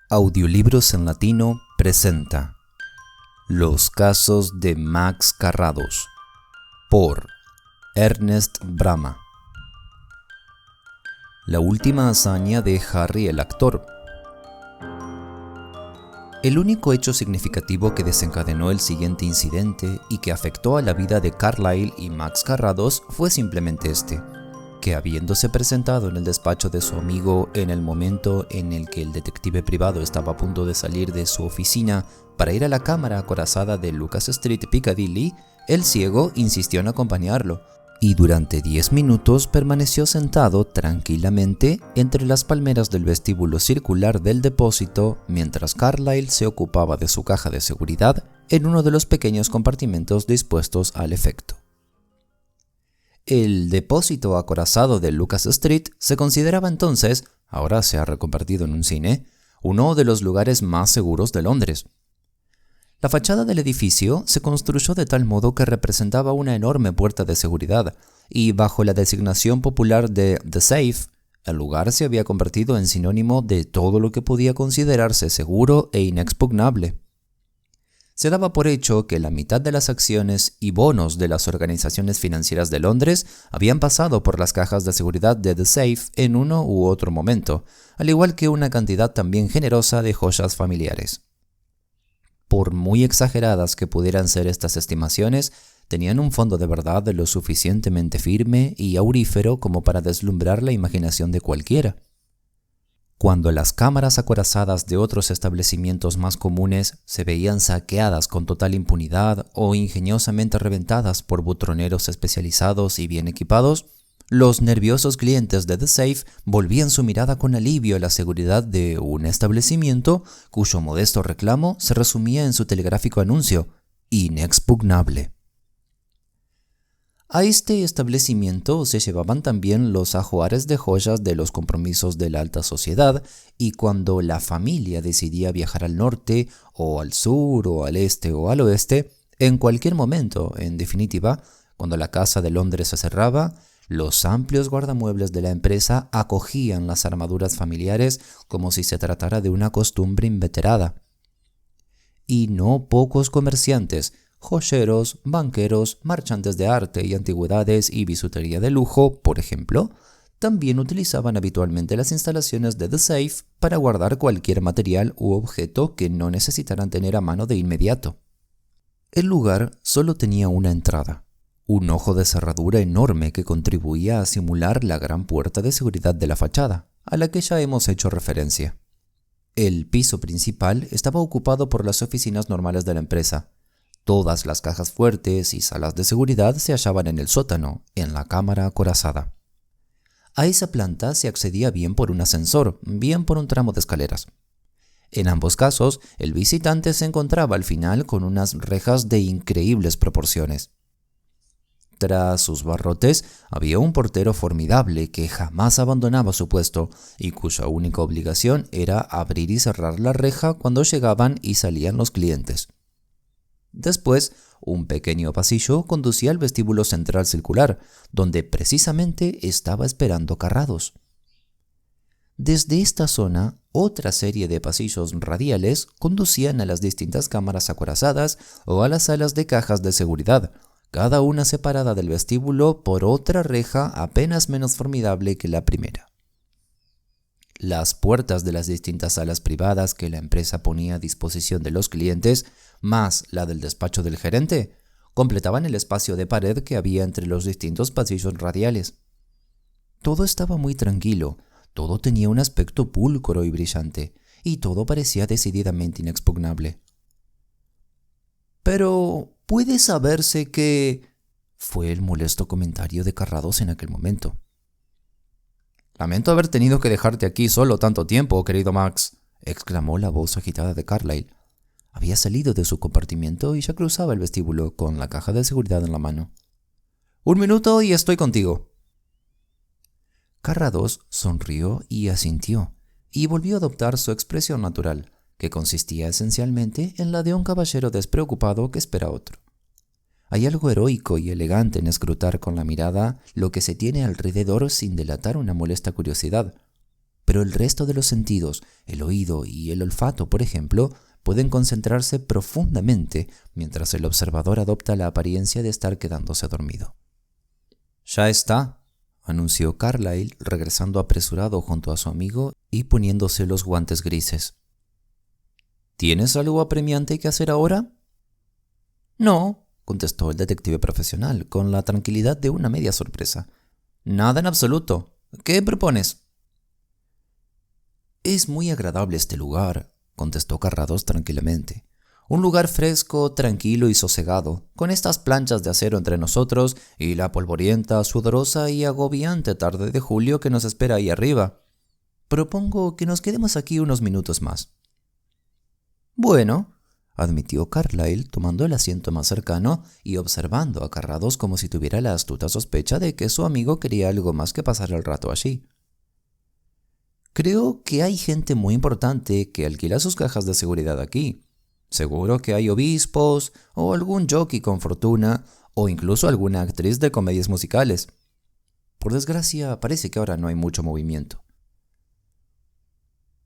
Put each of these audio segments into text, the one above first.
Audiolibros en Latino presenta Los casos de Max Carrados por Ernest Brama. La última hazaña de Harry el actor. El único hecho significativo que desencadenó el siguiente incidente y que afectó a la vida de Carlyle y Max Carrados fue simplemente que habiéndose presentado en el despacho de su amigo en el momento en el que el detective privado estaba a punto de salir de su oficina para ir a la cámara acorazada de Lucas Street, Piccadilly, el ciego insistió en acompañarlo, y durante 10 minutos permaneció sentado tranquilamente entre las palmeras del vestíbulo circular del depósito mientras Carlyle se ocupaba de su caja de seguridad en uno de los pequeños compartimentos dispuestos al efecto. El depósito acorazado de Lucas Street se consideraba entonces, ahora se ha reconvertido en un cine, uno de los lugares más seguros de Londres. La fachada del edificio se construyó de tal modo que representaba una enorme puerta de seguridad, y bajo la designación popular de The Safe, el lugar se había convertido en sinónimo de todo lo que podía considerarse seguro e inexpugnable. Se daba por hecho que la mitad de las acciones y bonos de las organizaciones financieras de Londres habían pasado por las cajas de seguridad de The Safe en uno u otro momento, al igual que una cantidad también generosa de joyas familiares. Por muy exageradas que pudieran ser estas estimaciones, tenían un fondo de verdad lo suficientemente firme y aurífero como para deslumbrar la imaginación de cualquiera. Cuando las cámaras acorazadas de otros establecimientos más comunes se veían saqueadas con total impunidad o ingeniosamente reventadas por butroneros especializados y bien equipados, los nerviosos clientes de The Safe volvían su mirada con alivio a la seguridad de un establecimiento cuyo modesto reclamo se resumía en su telegráfico anuncio: inexpugnable. A este establecimiento se llevaban también los ajuares de joyas de los compromisos de la alta sociedad, y cuando la familia decidía viajar al norte, o al sur, o al este, o al oeste, en cualquier momento, en definitiva, cuando la casa de Londres se cerraba, los amplios guardamuebles de la empresa acogían las armaduras familiares como si se tratara de una costumbre inveterada. Y no pocos comerciantes, joyeros, banqueros, marchantes de arte y antigüedades y bisutería de lujo, por ejemplo, también utilizaban habitualmente las instalaciones de The Safe para guardar cualquier material u objeto que no necesitaran tener a mano de inmediato. El lugar solo tenía una entrada, un ojo de cerradura enorme que contribuía a simular la gran puerta de seguridad de la fachada, a la que ya hemos hecho referencia. El piso principal estaba ocupado por las oficinas normales de la empresa. Todas las cajas fuertes y salas de seguridad se hallaban en el sótano, en la cámara acorazada. A esa planta se accedía bien por un ascensor, bien por un tramo de escaleras. En ambos casos, el visitante se encontraba al final con unas rejas de increíbles proporciones. Tras sus barrotes había un portero formidable que jamás abandonaba su puesto y cuya única obligación era abrir y cerrar la reja cuando llegaban y salían los clientes. Después, un pequeño pasillo conducía al vestíbulo central circular, donde precisamente estaba esperando Carrados. Desde esta zona, otra serie de pasillos radiales conducían a las distintas cámaras acorazadas o a las salas de cajas de seguridad, cada una separada del vestíbulo por otra reja apenas menos formidable que la primera. Las puertas de las distintas salas privadas que la empresa ponía a disposición de los clientes, más la del despacho del gerente, completaban el espacio de pared que había entre los distintos pasillos radiales. Todo estaba muy tranquilo, todo tenía un aspecto pulcro y brillante, y todo parecía decididamente inexpugnable. «Pero puede saberse que...» fue el molesto comentario de Carrados en aquel momento. «Lamento haber tenido que dejarte aquí solo tanto tiempo, querido Max», exclamó la voz agitada de Carlyle. Había salido de su compartimiento y ya cruzaba el vestíbulo con la caja de seguridad en la mano. «Un minuto y estoy contigo». Carrados sonrió y asintió, y volvió a adoptar su expresión natural, que consistía esencialmente en la de un caballero despreocupado que espera a otro. Hay algo heroico y elegante en escrutar con la mirada lo que se tiene alrededor sin delatar una molesta curiosidad. pero el resto de los sentidos, el oído y el olfato, por ejemplo, pueden concentrarse profundamente mientras el observador adopta la apariencia de estar quedándose dormido. «Ya está», anunció Carlyle, regresando apresurado junto a su amigo y poniéndose los guantes grises. «¿Tienes algo apremiante que hacer ahora?» «No», contestó el detective profesional, con la tranquilidad de una media sorpresa. «Nada en absoluto. ¿Qué propones?» «Es muy agradable este lugar», contestó Carrados tranquilamente. «Un lugar fresco, tranquilo y sosegado, con estas planchas de acero entre nosotros y la polvorienta, sudorosa y agobiante tarde de julio que nos espera ahí arriba. Propongo que nos quedemos aquí unos minutos más». «Bueno», admitió Carlyle, tomando el asiento más cercano y observando a Carrados como si tuviera la astuta sospecha de que su amigo quería algo más que pasar el rato allí. «Creo que hay gente muy importante que alquila sus cajas de seguridad aquí. Seguro que hay obispos, o algún jockey con fortuna, o incluso alguna actriz de comedias musicales. Por desgracia, parece que ahora no hay mucho movimiento».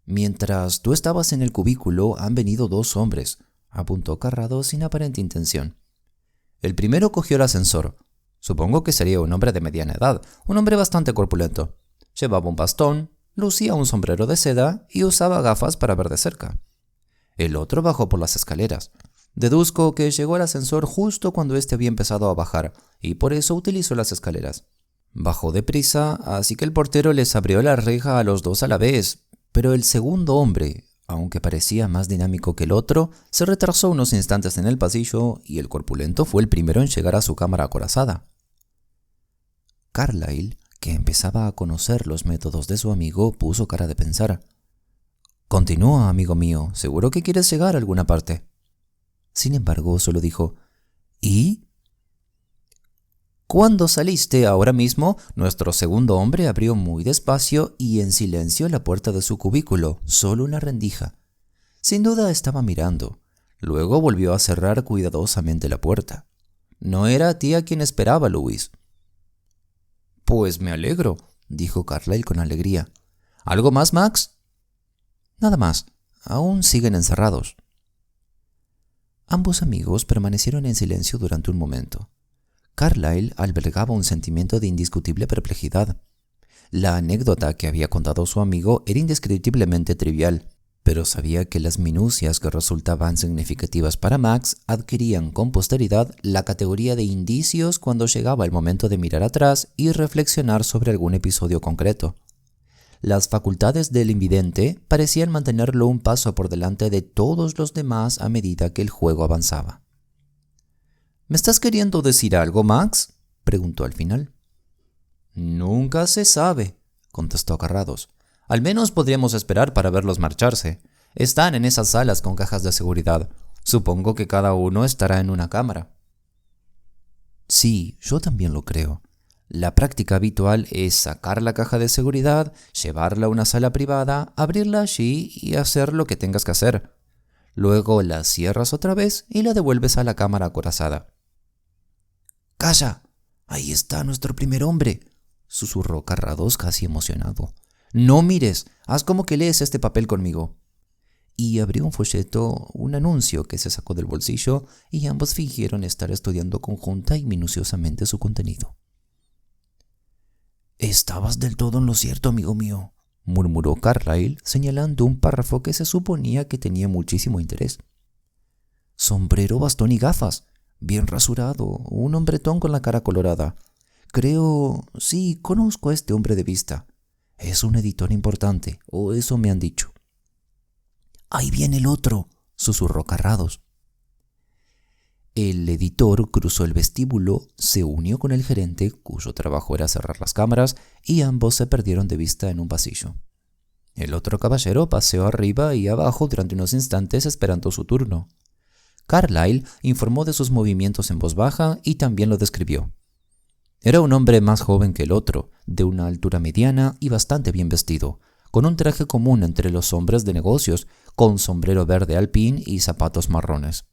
«Mientras tú estabas en el cubículo, han venido 2 hombres», apuntó Carrados sin aparente intención. «El primero cogió el ascensor. Supongo que sería un hombre de mediana edad, un hombre bastante corpulento. Llevaba un bastón, lucía un sombrero de seda y usaba gafas para ver de cerca. El otro bajó por las escaleras. Deduzco que llegó al ascensor justo cuando éste había empezado a bajar, y por eso utilizó las escaleras. Bajó deprisa, así que el portero les abrió la reja a los 2 a la vez, pero el segundo hombre, aunque parecía más dinámico que el otro, se retrasó unos instantes en el pasillo y el corpulento fue el primero en llegar a su cámara acorazada». Carlyle, que empezaba a conocer los métodos de su amigo, puso cara de pensar. «Continúa, amigo mío, seguro que quieres llegar a alguna parte». Sin embargo, solo dijo, «¿Y?» «Cuando saliste ahora mismo, nuestro segundo hombre abrió muy despacio y en silencio la puerta de su cubículo, solo una rendija. Sin duda estaba mirando. Luego volvió a cerrar cuidadosamente la puerta. No era a ti a quien esperaba, Louis». «Pues me alegro», dijo Carlyle con alegría. «¿Algo más, Max?» «Nada más. Aún siguen encerrados». Ambos amigos permanecieron en silencio durante un momento. Carlyle albergaba un sentimiento de indiscutible perplejidad. La anécdota que había contado su amigo era indescriptiblemente trivial, pero sabía que las minucias que resultaban significativas para Max adquirían con posteridad la categoría de indicios cuando llegaba el momento de mirar atrás y reflexionar sobre algún episodio concreto. Las facultades del invidente parecían mantenerlo un paso por delante de todos los demás a medida que el juego avanzaba. «¿Me estás queriendo decir algo, Max?», preguntó al final. «Nunca se sabe», contestó Carrados. «Al menos podríamos esperar para verlos marcharse. Están en esas salas con cajas de seguridad. Supongo que cada uno estará en una cámara». «Sí, yo también lo creo. La práctica habitual es sacar la caja de seguridad, llevarla a una sala privada, abrirla allí y hacer lo que tengas que hacer. Luego la cierras otra vez y la devuelves a la cámara acorazada». «¡Calla! Ahí está nuestro primer hombre», susurró Carrados casi emocionado. «No mires, haz como que lees este papel conmigo». Y abrió un folleto, un anuncio que se sacó del bolsillo, y ambos fingieron estar estudiando conjunta y minuciosamente su contenido. «Estabas del todo en lo cierto, amigo mío», murmuró Carlyle, señalando un párrafo que se suponía que tenía muchísimo interés. «Sombrero, bastón y gafas. Bien rasurado, un hombretón con la cara colorada. Sí, conozco a este hombre de vista. Es un editor importante, o eso me han dicho». «Ahí viene el otro», susurró Carrados. El editor cruzó el vestíbulo, se unió con el gerente, cuyo trabajo era cerrar las cámaras, y ambos se perdieron de vista en un pasillo. El otro caballero paseó arriba y abajo durante unos instantes esperando su turno. Carlyle informó de sus movimientos en voz baja y también lo describió. Era un hombre más joven que el otro, de una altura mediana y bastante bien vestido, con un traje común entre los hombres de negocios, con sombrero verde alpín y zapatos marrones.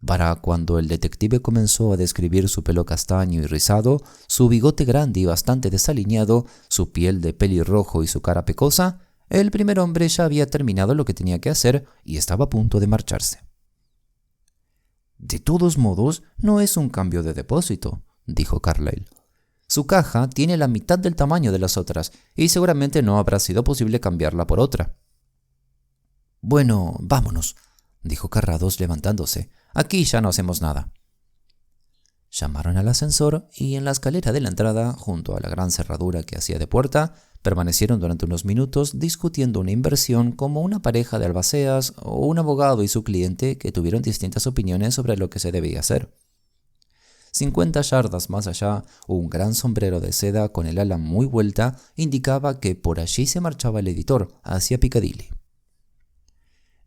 Para cuando el detective comenzó a describir su pelo castaño y rizado, su bigote grande y bastante desaliñado, su piel de pelirrojo y su cara pecosa, el primer hombre ya había terminado lo que tenía que hacer y estaba a punto de marcharse. «De todos modos, no es un cambio de depósito», dijo Carlyle. «Su caja tiene la mitad del tamaño de las otras y seguramente no habrá sido posible cambiarla por otra». «Bueno, vámonos», dijo Carrados levantándose. «Aquí ya no hacemos nada». Llamaron al ascensor y en la escalera de la entrada, junto a la gran cerradura que hacía de puerta, permanecieron durante unos minutos discutiendo una inversión como una pareja de albaceas o un abogado y su cliente que tuvieron distintas opiniones sobre lo que se debía hacer. 50 yardas más allá, un gran sombrero de seda con el ala muy vuelta indicaba que por allí se marchaba el editor, hacia Piccadilly.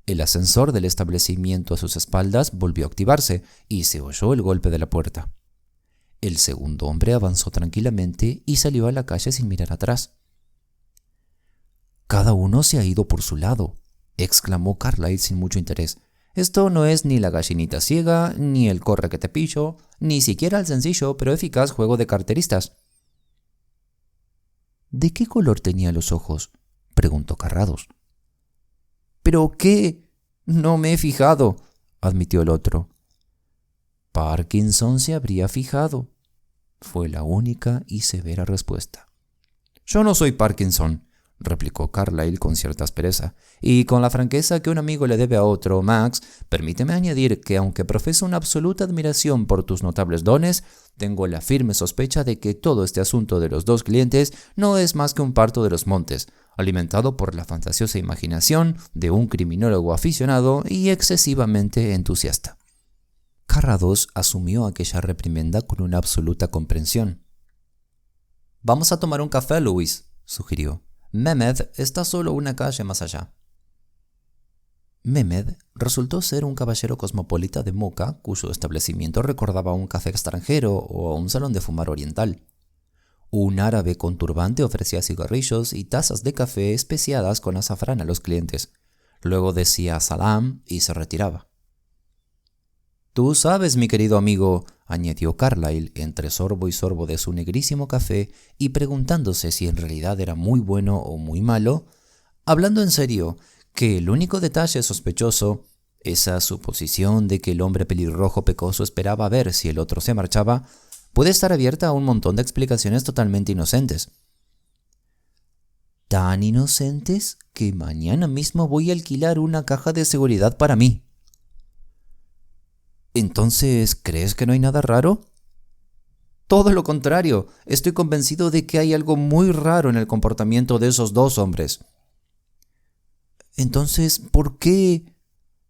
El ascensor del establecimiento a sus espaldas volvió a activarse y se oyó el golpe de la puerta. El segundo hombre avanzó tranquilamente y salió a la calle sin mirar atrás. «Cada uno se ha ido por su lado», exclamó Carlyle sin mucho interés. «Esto no es ni la gallinita ciega, ni el corre que te pillo, ni siquiera el sencillo pero eficaz juego de carteristas». «¿De qué color tenía los ojos?», preguntó Carrados. «¿Pero qué? No me he fijado», admitió el otro. «Parkinson se habría fijado», fue la única y severa respuesta. «Yo no soy Parkinson», replicó Carlyle con cierta aspereza, y con la franqueza que un amigo le debe a otro. «Max, permíteme añadir que aunque profeso una absoluta admiración por tus notables dones, tengo la firme sospecha de que todo este asunto de los dos clientes no es más que un parto de los montes, alimentado por la fantasiosa imaginación de un criminólogo aficionado y excesivamente entusiasta». Carrados asumió aquella reprimenda con una absoluta comprensión. «Vamos a tomar un café, Louis», sugirió. «Mehmed está solo una calle más allá». Mehmed resultó ser un caballero cosmopolita de Moca cuyo establecimiento recordaba a un café extranjero o a un salón de fumar oriental. Un árabe con turbante ofrecía cigarrillos y tazas de café especiadas con azafrán a los clientes. Luego decía salam y se retiraba. «Tú sabes, mi querido amigo», añadió Carlyle entre sorbo y sorbo de su negrísimo café y preguntándose si en realidad era muy bueno o muy malo, hablando en serio, que el único detalle sospechoso, esa suposición de que el hombre pelirrojo pecoso esperaba ver si el otro se marchaba, puede estar abierta a un montón de explicaciones totalmente inocentes. «Tan inocentes que mañana mismo voy a alquilar una caja de seguridad para mí». «¿Entonces crees que no hay nada raro?» «Todo lo contrario, estoy convencido de que hay algo muy raro en el comportamiento de esos dos hombres». «Entonces, ¿por qué?»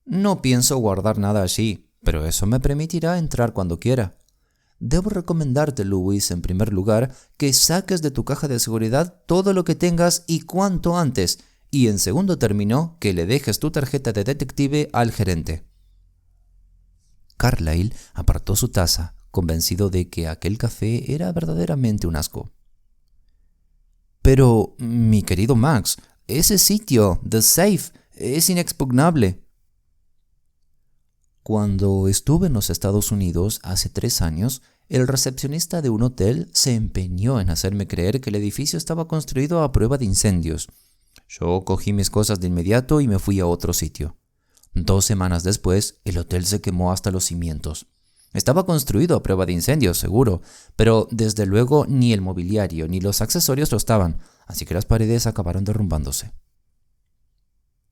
«No pienso guardar nada allí, pero eso me permitirá entrar cuando quiera. Debo recomendarte, Louis, en primer lugar, que saques de tu caja de seguridad todo lo que tengas y cuanto antes, y en segundo término, que le dejes tu tarjeta de detective al gerente». Carlyle apartó su taza, convencido de que aquel café era verdaderamente un asco. «Pero, mi querido Max, ese sitio, The Safe, es inexpugnable». «Cuando estuve en los Estados Unidos hace 3 años, el recepcionista de un hotel se empeñó en hacerme creer que el edificio estaba construido a prueba de incendios. Yo cogí mis cosas de inmediato y me fui a otro sitio. 2 semanas después, el hotel se quemó hasta los cimientos. Estaba construido a prueba de incendios, seguro, pero desde luego ni el mobiliario ni los accesorios lo estaban, así que las paredes acabaron derrumbándose».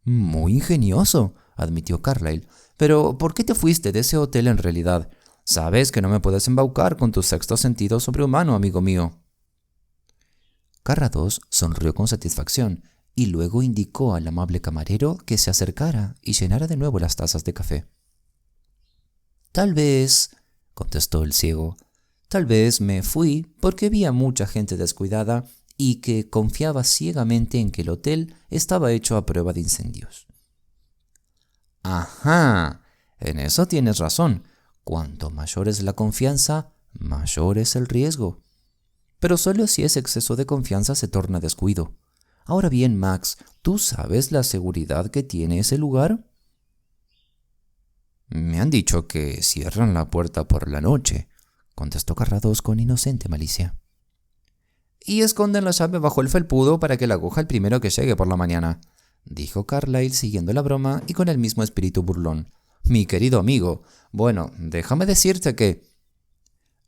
«Muy ingenioso», admitió Carlyle. «Pero ¿por qué te fuiste de ese hotel en realidad? Sabes que no me puedes embaucar con tu sexto sentido sobrehumano, amigo mío». Carrados sonrió con satisfacción y luego indicó al amable camarero que se acercara y llenara de nuevo las tazas de café. «Tal vez», contestó el ciego, «tal vez me fui porque vi a mucha gente descuidada y que confiaba ciegamente en que el hotel estaba hecho a prueba de incendios». «Ajá, en eso tienes razón. Cuanto mayor es la confianza, mayor es el riesgo. Pero solo si ese exceso de confianza se torna descuido. Ahora bien, Max, ¿tú sabes la seguridad que tiene ese lugar?». Me han dicho que cierran la puerta por la noche, contestó Carrados con inocente malicia. Y esconden la llave bajo el felpudo para que la coja el primero que llegue por la mañana, dijo Carlyle siguiendo la broma y con el mismo espíritu burlón. Mi querido amigo, bueno, déjame decirte que...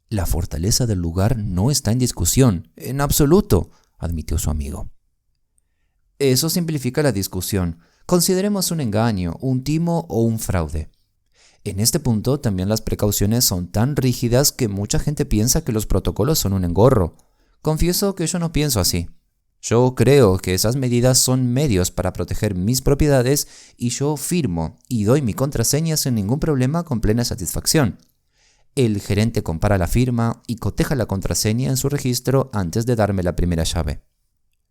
La fortaleza del lugar no está en discusión, en absoluto, admitió su amigo. Eso simplifica la discusión. Consideremos un engaño, un timo o un fraude. En este punto también las precauciones son tan rígidas que mucha gente piensa que los protocolos son un engorro. Confieso que yo no pienso así. Yo creo que esas medidas son medios para proteger mis propiedades y yo firmo y doy mi contraseña sin ningún problema con plena satisfacción. El gerente compara la firma y coteja la contraseña en su registro antes de darme la primera llave.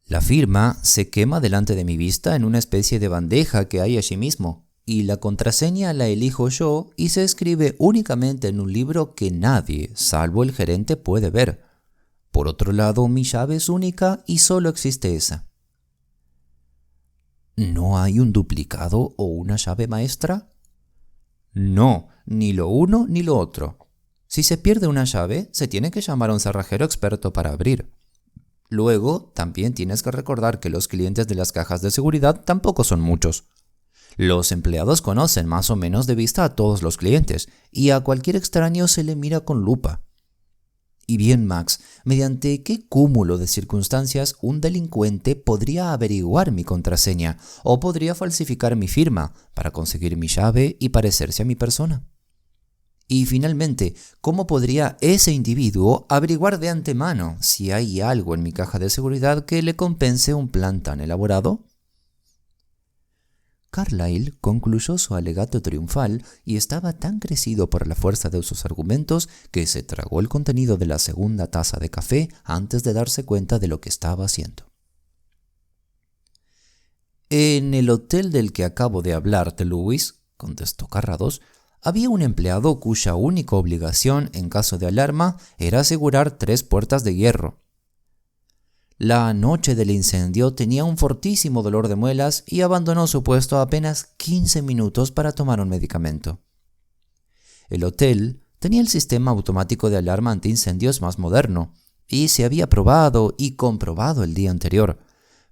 La firma se quema delante de mi vista en una especie de bandeja que hay allí mismo, y la contraseña la elijo yo y se escribe únicamente en un libro que nadie, salvo el gerente, puede ver. Por otro lado, mi llave es única y solo existe esa. ¿No hay un duplicado o una llave maestra? No, ni lo uno ni lo otro. Si se pierde una llave, se tiene que llamar a un cerrajero experto para abrir. Luego, también tienes que recordar que los clientes de las cajas de seguridad tampoco son muchos. Los empleados conocen más o menos de vista a todos los clientes y a cualquier extraño se le mira con lupa. Y bien, Max, ¿mediante qué cúmulo de circunstancias un delincuente podría averiguar mi contraseña o podría falsificar mi firma para conseguir mi llave y parecerse a mi persona? Y finalmente, ¿cómo podría ese individuo averiguar de antemano si hay algo en mi caja de seguridad que le compense un plan tan elaborado? Carlyle concluyó su alegato triunfal y estaba tan crecido por la fuerza de sus argumentos que se tragó el contenido de la segunda taza de café antes de darse cuenta de lo que estaba haciendo. En el hotel del que acabo de hablarte, Lewis, contestó Carrados, había un empleado cuya única obligación en caso de alarma era asegurar 3 puertas de hierro. La noche del incendio tenía un fortísimo dolor de muelas y abandonó su puesto apenas 15 minutos para tomar un medicamento. El hotel tenía el sistema automático de alarma antiincendios más moderno y se había probado y comprobado el día anterior,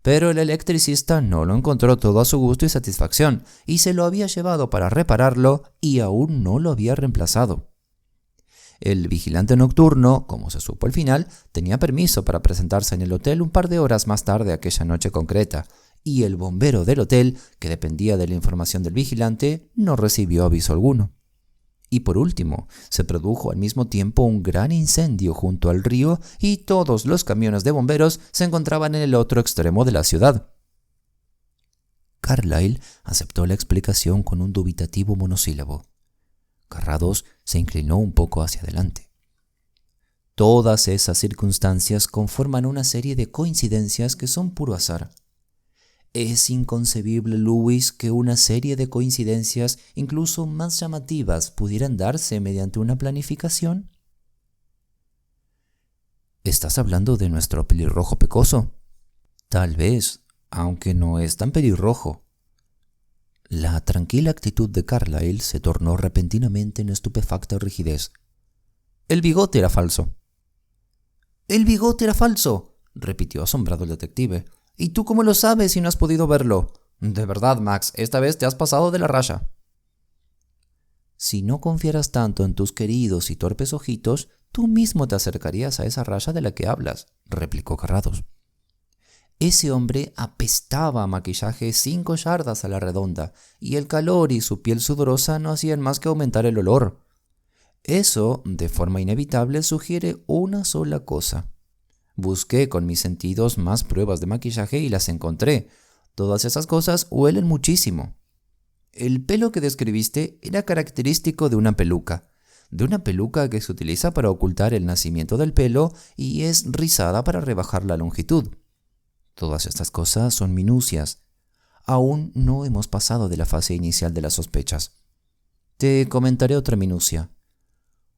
pero el electricista no lo encontró todo a su gusto y satisfacción y se lo había llevado para repararlo y aún no lo había reemplazado. El vigilante nocturno, como se supo al final, tenía permiso para presentarse en el hotel un par de horas más tarde aquella noche concreta, y el bombero del hotel, que dependía de la información del vigilante, no recibió aviso alguno. Y por último, se produjo al mismo tiempo un gran incendio junto al río y todos los camiones de bomberos se encontraban en el otro extremo de la ciudad. Carlyle aceptó la explicación con un dubitativo monosílabo. Carrados se inclinó un poco hacia adelante. Todas esas circunstancias conforman una serie de coincidencias que son puro azar. Es inconcebible, Lewis, que una serie de coincidencias incluso más llamativas pudieran darse mediante una planificación. ¿Estás hablando de nuestro pelirrojo pecoso? Tal vez, aunque no es tan pelirrojo. La tranquila actitud de Carlyle se tornó repentinamente en estupefacta rigidez. El bigote era falso. ¡El bigote era falso!, repitió asombrado el detective. ¿Y tú cómo lo sabes si no has podido verlo? De verdad, Max, esta vez te has pasado de la raya. Si no confiaras tanto en tus queridos y torpes ojitos, tú mismo te acercarías a esa raya de la que hablas, replicó Carrados. Ese hombre apestaba a maquillaje 5 yardas a la redonda, y el calor y su piel sudorosa no hacían más que aumentar el olor. Eso, de forma inevitable, sugiere una sola cosa. Busqué con mis sentidos más pruebas de maquillaje y las encontré. Todas esas cosas huelen muchísimo. El pelo que describiste era característico de una peluca que se utiliza para ocultar el nacimiento del pelo y es rizada para rebajar la longitud. Todas estas cosas son minucias. Aún no hemos pasado de la fase inicial de las sospechas. Te comentaré otra minucia.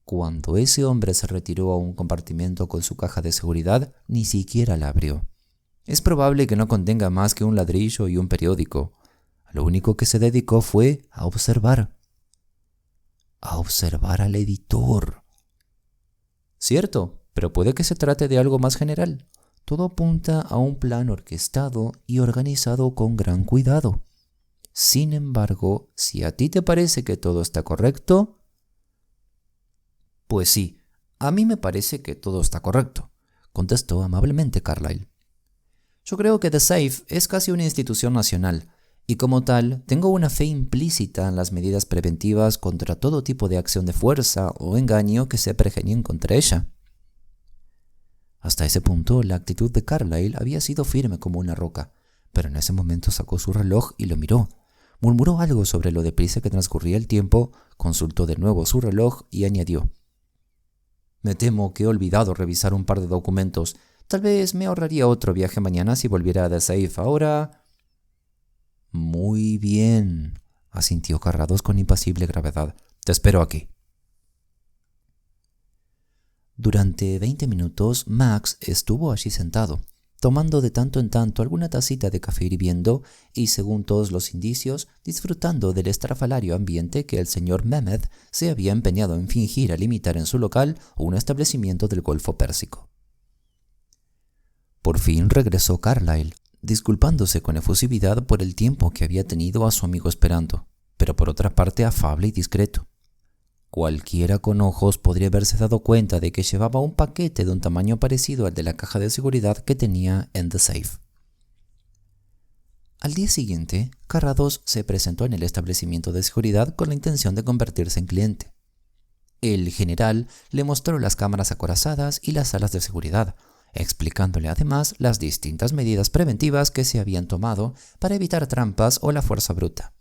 Cuando ese hombre se retiró a un compartimento con su caja de seguridad, ni siquiera la abrió. Es probable que no contenga más que un ladrillo y un periódico. Lo único que se dedicó fue a observar. a observar al editor. Cierto, pero puede que se trate de algo más general. Todo apunta a un plan orquestado y organizado con gran cuidado. Sin embargo, si a ti te parece que todo está correcto, pues sí, a mí me parece que todo está correcto, contestó amablemente Carlyle. Yo creo que The Safe es casi una institución nacional, y como tal, tengo una fe implícita en las medidas preventivas contra todo tipo de acción de fuerza o engaño que se pergenien contra ella. Hasta ese punto, la actitud de Carlyle había sido firme como una roca, pero en ese momento sacó su reloj y lo miró. Murmuró algo sobre lo deprisa que transcurría el tiempo, consultó de nuevo su reloj y añadió: «Me temo que he olvidado revisar un par de documentos. Tal vez me ahorraría otro viaje mañana si volviera a The Safe ahora». «Muy bien», asintió Carrados con impasible gravedad. «Te espero aquí». Durante 20 minutos, Max estuvo allí sentado, tomando de tanto en tanto alguna tacita de café hirviendo y, según todos los indicios, disfrutando del estrafalario ambiente que el señor Mehmed se había empeñado en fingir al imitar en su local un establecimiento del Golfo Pérsico. Por fin regresó Carlyle, disculpándose con efusividad por el tiempo que había tenido a su amigo esperando, pero por otra parte afable y discreto. Cualquiera con ojos podría haberse dado cuenta de que llevaba un paquete de un tamaño parecido al de la caja de seguridad que tenía en The Safe. Al día siguiente, Carrados se presentó en el establecimiento de seguridad con la intención de convertirse en cliente. El general le mostró las cámaras acorazadas y las salas de seguridad, explicándole además las distintas medidas preventivas que se habían tomado para evitar trampas o la fuerza bruta.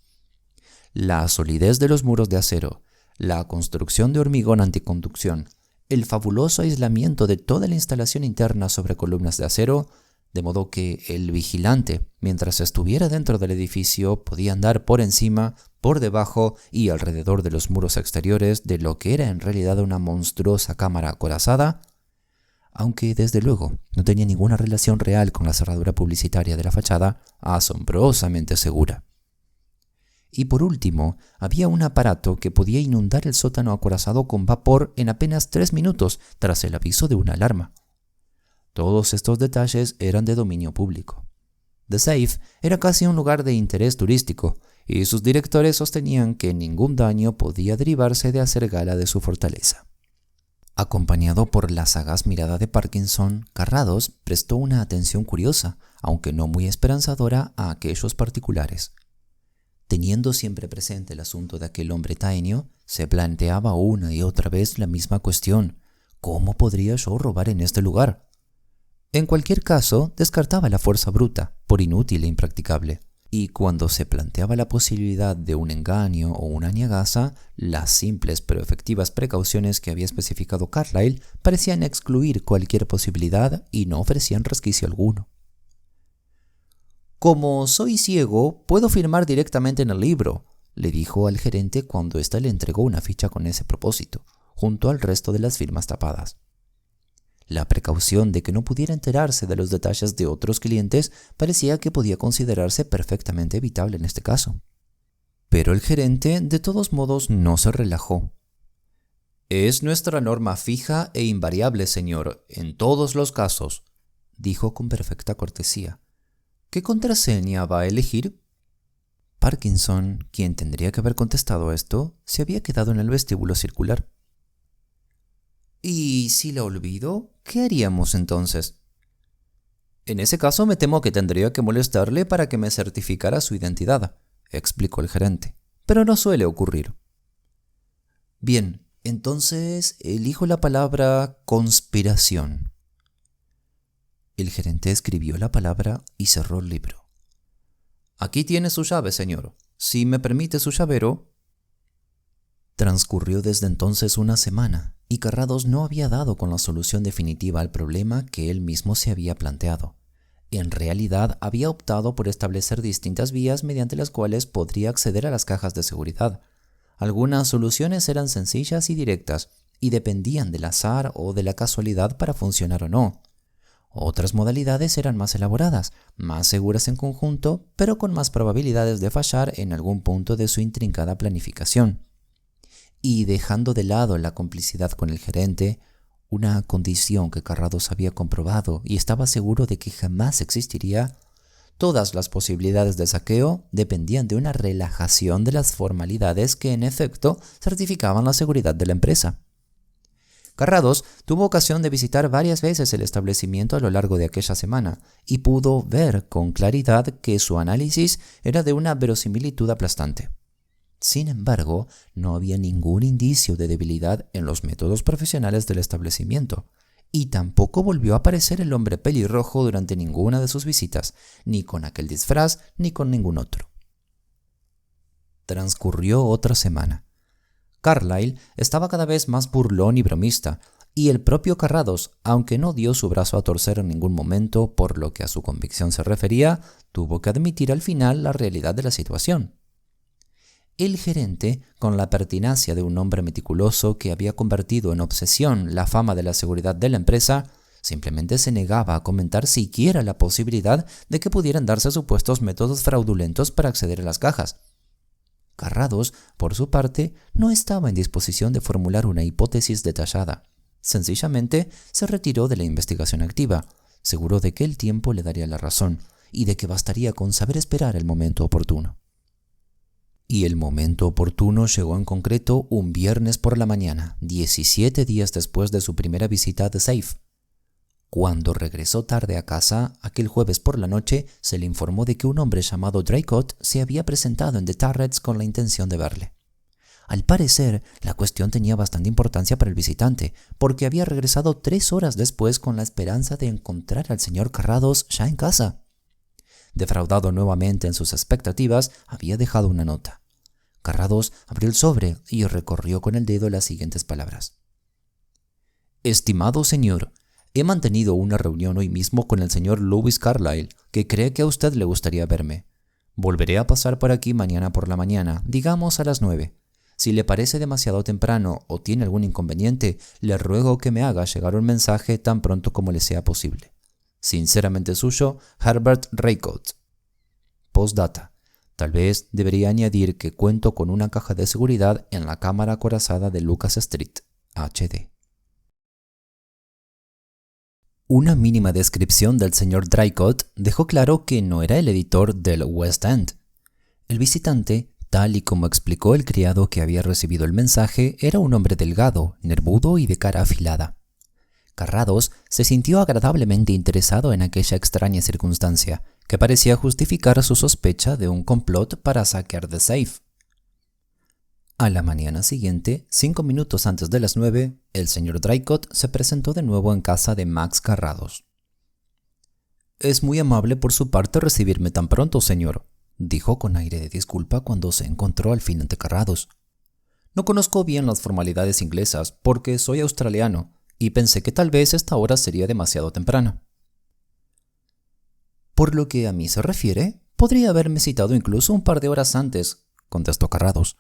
La solidez de los muros de acero, la construcción de hormigón anticonducción, el fabuloso aislamiento de toda la instalación interna sobre columnas de acero, de modo que el vigilante, mientras estuviera dentro del edificio, podía andar por encima, por debajo y alrededor de los muros exteriores de lo que era en realidad una monstruosa cámara acorazada, aunque desde luego no tenía ninguna relación real con la cerradura publicitaria de la fachada, asombrosamente segura. Y por último, había un aparato que podía inundar el sótano acorazado con vapor en apenas 3 minutos tras el aviso de una alarma. Todos estos detalles eran de dominio público. The Safe era casi un lugar de interés turístico, y sus directores sostenían que ningún daño podía derivarse de hacer gala de su fortaleza. Acompañado por la sagaz mirada de Parkinson, Carrados prestó una atención curiosa, aunque no muy esperanzadora, a aquellos particulares. Teniendo siempre presente el asunto de aquel hombre taenio, se planteaba una y otra vez la misma cuestión: ¿cómo podría yo robar en este lugar? En cualquier caso, descartaba la fuerza bruta, por inútil e impracticable, y cuando se planteaba la posibilidad de un engaño o una ñagaza, las simples pero efectivas precauciones que había especificado Carlyle parecían excluir cualquier posibilidad y no ofrecían resquicio alguno. «Como soy ciego, puedo firmar directamente en el libro», le dijo al gerente cuando éste le entregó una ficha con ese propósito, junto al resto de las firmas tapadas. La precaución de que no pudiera enterarse de los detalles de otros clientes parecía que podía considerarse perfectamente evitable en este caso. Pero el gerente, de todos modos, no se relajó. «Es nuestra norma fija e invariable, señor, en todos los casos», dijo con perfecta cortesía. «¿Qué contraseña va a elegir?» Parkinson, quien tendría que haber contestado esto, se había quedado en el vestíbulo circular. «¿Y si la olvido? ¿Qué haríamos entonces?» «En ese caso me temo que tendría que molestarle para que me certificara su identidad», explicó el gerente. «Pero no suele ocurrir». «Bien, entonces elijo la palabra conspiración». El gerente escribió la palabra y cerró el libro. «Aquí tiene su llave, señor. Si me permite su llavero». Transcurrió desde entonces una semana y Carrados no había dado con la solución definitiva al problema que él mismo se había planteado. En realidad, había optado por establecer distintas vías mediante las cuales podría acceder a las cajas de seguridad. Algunas soluciones eran sencillas y directas y dependían del azar o de la casualidad para funcionar o no. Otras modalidades eran más elaboradas, más seguras en conjunto, pero con más probabilidades de fallar en algún punto de su intrincada planificación. y dejando de lado la complicidad con el gerente, una condición que Carrados había comprobado y estaba seguro de que jamás existiría, todas las posibilidades de saqueo dependían de una relajación de las formalidades que en efecto certificaban la seguridad de la empresa. Carrados tuvo ocasión de visitar varias veces el establecimiento a lo largo de aquella semana y pudo ver con claridad que su análisis era de una verosimilitud aplastante. Sin embargo, no había ningún indicio de debilidad en los métodos profesionales del establecimiento, y tampoco volvió a aparecer el hombre pelirrojo durante ninguna de sus visitas, ni con aquel disfraz ni con ningún otro. Transcurrió otra semana. Carlyle estaba cada vez más burlón y bromista, y el propio Carrados, aunque no dio su brazo a torcer en ningún momento por lo que a su convicción se refería, tuvo que admitir al final la realidad de la situación. El gerente, con la pertinacia de un hombre meticuloso que había convertido en obsesión la fama de la seguridad de la empresa, simplemente se negaba a comentar siquiera la posibilidad de que pudieran darse supuestos métodos fraudulentos para acceder a las cajas. Carrados, por su parte, no estaba en disposición de formular una hipótesis detallada. Sencillamente se retiró de la investigación activa, seguro de que el tiempo le daría la razón y de que bastaría con saber esperar el momento oportuno. Y el momento oportuno llegó en concreto un viernes por la mañana, 17 días después de su primera visita a The Safe. Cuando regresó tarde a casa, aquel jueves por la noche, se le informó de que un hombre llamado Draycott se había presentado en The Turrets con la intención de verle. Al parecer, la cuestión tenía bastante importancia para el visitante, porque había regresado 3 horas después con la esperanza de encontrar al señor Carrados ya en casa. Defraudado nuevamente en sus expectativas, había dejado una nota. Carrados abrió el sobre y recorrió con el dedo las siguientes palabras. Estimado señor, he mantenido una reunión hoy mismo con el señor Lewis Carlyle, que cree que a usted le gustaría verme. Volveré a pasar por aquí mañana por la mañana, digamos a las 9. Si le parece demasiado temprano o tiene algún inconveniente, le ruego que me haga llegar un mensaje tan pronto como le sea posible. Sinceramente suyo, Herbert Draycott. Postdata. Tal vez debería añadir que cuento con una caja de seguridad en la cámara acorazada de Lucas Street, HD. Una mínima descripción del señor Draycott dejó claro que no era el editor del West End. El visitante, tal y como explicó el criado que había recibido el mensaje, era un hombre delgado, nervudo y de cara afilada. Carrados se sintió agradablemente interesado en aquella extraña circunstancia, que parecía justificar su sospecha de un complot para saquear The Safe. A la mañana siguiente, 5 minutos antes de las 9, el señor Draycott se presentó de nuevo en casa de Max Carrados. «Es muy amable por su parte recibirme tan pronto, señor», dijo con aire de disculpa cuando se encontró al fin ante Carrados. «No conozco bien las formalidades inglesas porque soy australiano y pensé que tal vez esta hora sería demasiado temprana». «Por lo que a mí se refiere, podría haberme citado incluso un par de horas antes», contestó Carrados.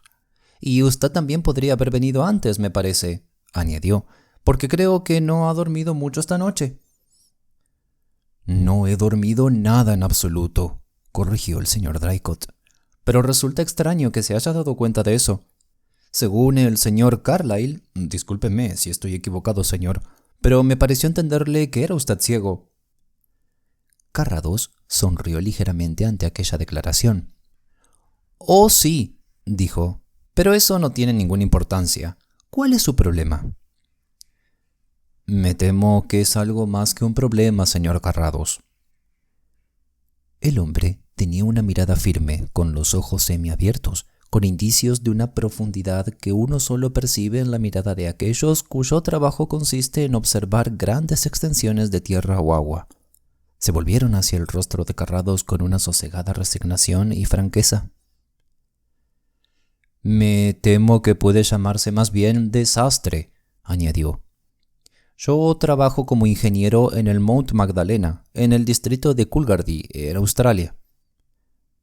«Y usted también podría haber venido antes, me parece», añadió, «porque creo que no ha dormido mucho esta noche». «No he dormido nada en absoluto», corrigió el señor Draycott. «Pero resulta extraño que se haya dado cuenta de eso. Según el señor Carlyle, discúlpeme si estoy equivocado, señor, pero me pareció entenderle que era usted ciego». Carrados sonrió ligeramente ante aquella declaración. «Oh, sí», dijo, «pero eso no tiene ninguna importancia. ¿Cuál es su problema?» «Me temo que es algo más que un problema, señor Carrados». El hombre tenía una mirada firme, con los ojos semiabiertos, con indicios de una profundidad que uno solo percibe en la mirada de aquellos cuyo trabajo consiste en observar grandes extensiones de tierra o agua. Se volvieron hacia el rostro de Carrados con una sosegada resignación y franqueza. «Me temo que puede llamarse más bien desastre», añadió. «Yo trabajo como ingeniero en el Mount Magdalena, en el distrito de Coolgardie, en Australia.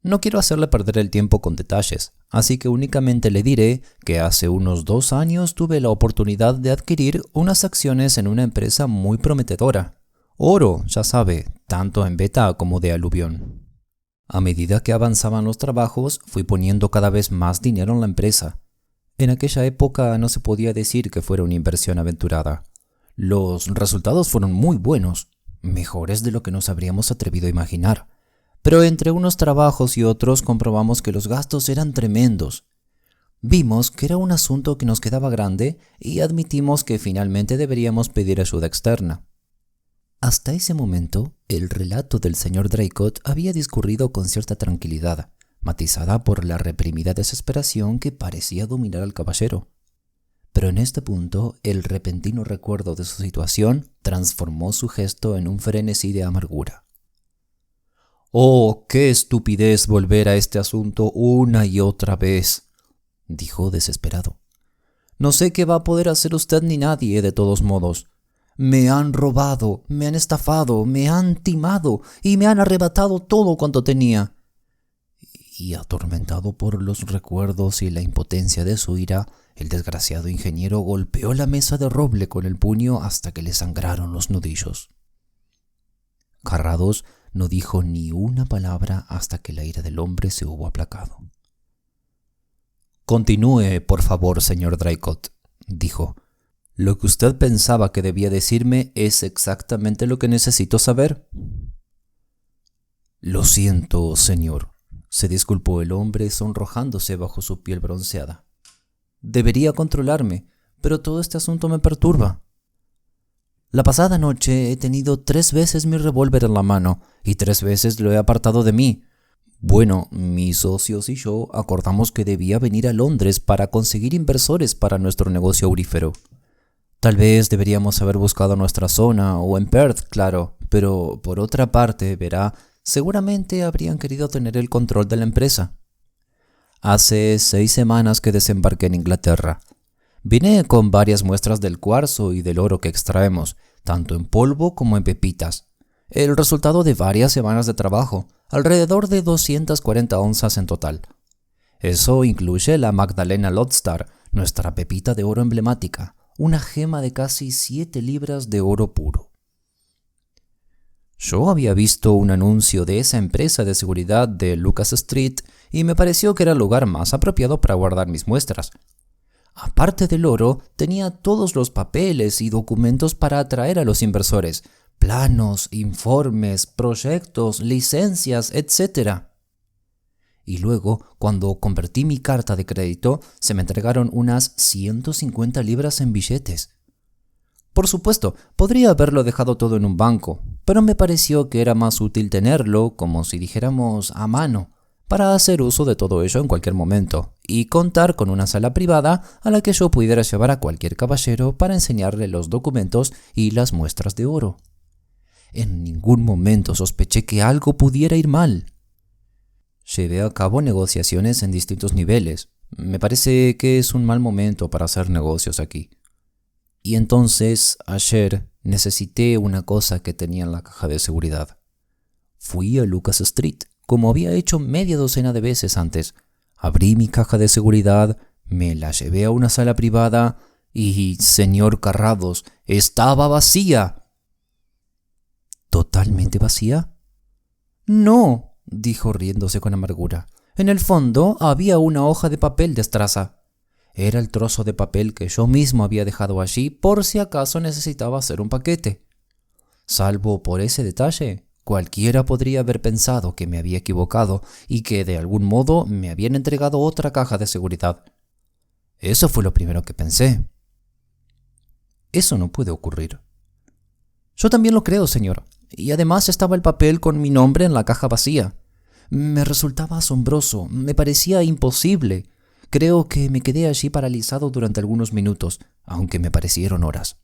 No quiero hacerle perder el tiempo con detalles, así que únicamente le diré que hace unos 2 años tuve la oportunidad de adquirir unas acciones en una empresa muy prometedora. Oro, ya sabe, tanto en beta como de aluvión. A medida que avanzaban los trabajos, fui poniendo cada vez más dinero en la empresa. En aquella época no se podía decir que fuera una inversión aventurada. Los resultados fueron muy buenos, mejores de lo que nos habríamos atrevido a imaginar. Pero entre unos trabajos y otros comprobamos que los gastos eran tremendos. Vimos que era un asunto que nos quedaba grande y admitimos que finalmente deberíamos pedir ayuda externa. Hasta ese momento, el relato del señor Draycott había discurrido con cierta tranquilidad, matizada por la reprimida desesperación que parecía dominar al caballero. Pero en este punto, el repentino recuerdo de su situación transformó su gesto en un frenesí de amargura. «Oh, qué estupidez volver a este asunto una y otra vez», dijo desesperado. «No sé qué va a poder hacer usted ni nadie, de todos modos. Me han robado, me han estafado, me han timado y me han arrebatado todo cuanto tenía». Y atormentado por los recuerdos y la impotencia de su ira, el desgraciado ingeniero golpeó la mesa de roble con el puño hasta que le sangraron los nudillos. Carrados no dijo ni una palabra hasta que la ira del hombre se hubo aplacado. «Continúe, por favor, señor Draycott», dijo. «Lo que usted pensaba que debía decirme es exactamente lo que necesito saber». «Lo siento, señor», se disculpó el hombre sonrojándose bajo su piel bronceada. «Debería controlarme, pero todo este asunto me perturba. La pasada noche he tenido 3 veces mi revólver en la mano y 3 veces lo he apartado de mí. Bueno, mis socios y yo acordamos que debía venir a Londres para conseguir inversores para nuestro negocio aurífero. Tal vez deberíamos haber buscado nuestra zona o en Perth, claro, pero por otra parte, verá, seguramente habrían querido tener el control de la empresa. Hace 6 semanas que desembarqué en Inglaterra. Vine con varias muestras del cuarzo y del oro que extraemos, tanto en polvo como en pepitas. El resultado de varias semanas de trabajo, alrededor de 240 onzas en total. Eso incluye la Magdalena Lodestar, nuestra pepita de oro emblemática, una gema de casi 7 libras de oro puro. Yo había visto un anuncio de esa empresa de seguridad de Lucas Street y me pareció que era el lugar más apropiado para guardar mis muestras. Aparte del oro, tenía todos los papeles y documentos para atraer a los inversores, planos, informes, proyectos, licencias, etc. Y luego, cuando convertí mi carta de crédito, se me entregaron unas 150 libras en billetes. Por supuesto, podría haberlo dejado todo en un banco, pero me pareció que era más útil tenerlo, como si dijéramos, a mano, para hacer uso de todo ello en cualquier momento, y contar con una sala privada a la que yo pudiera llevar a cualquier caballero para enseñarle los documentos y las muestras de oro. En ningún momento sospeché que algo pudiera ir mal. Llevé a cabo negociaciones en distintos niveles. Me parece que es un mal momento para hacer negocios aquí. Y entonces, ayer, necesité una cosa que tenía en la caja de seguridad. Fui a Lucas Street, como había hecho media docena de veces antes. Abrí mi caja de seguridad, me la llevé a una sala privada y, señor Carrados, estaba vacía. ¿Totalmente vacía? No, dijo riéndose con amargura. En el fondo había una hoja de papel de estraza. Era el trozo de papel que yo mismo había dejado allí por si acaso necesitaba hacer un paquete. Salvo por ese detalle, cualquiera podría haber pensado que me había equivocado y que de algún modo me habían entregado otra caja de seguridad. Eso fue lo primero que pensé. Eso no puede ocurrir. Yo también lo creo, señor. Y además estaba el papel con mi nombre en la caja vacía. Me resultaba asombroso, me parecía imposible. Creo que me quedé allí paralizado durante algunos minutos, aunque me parecieron horas.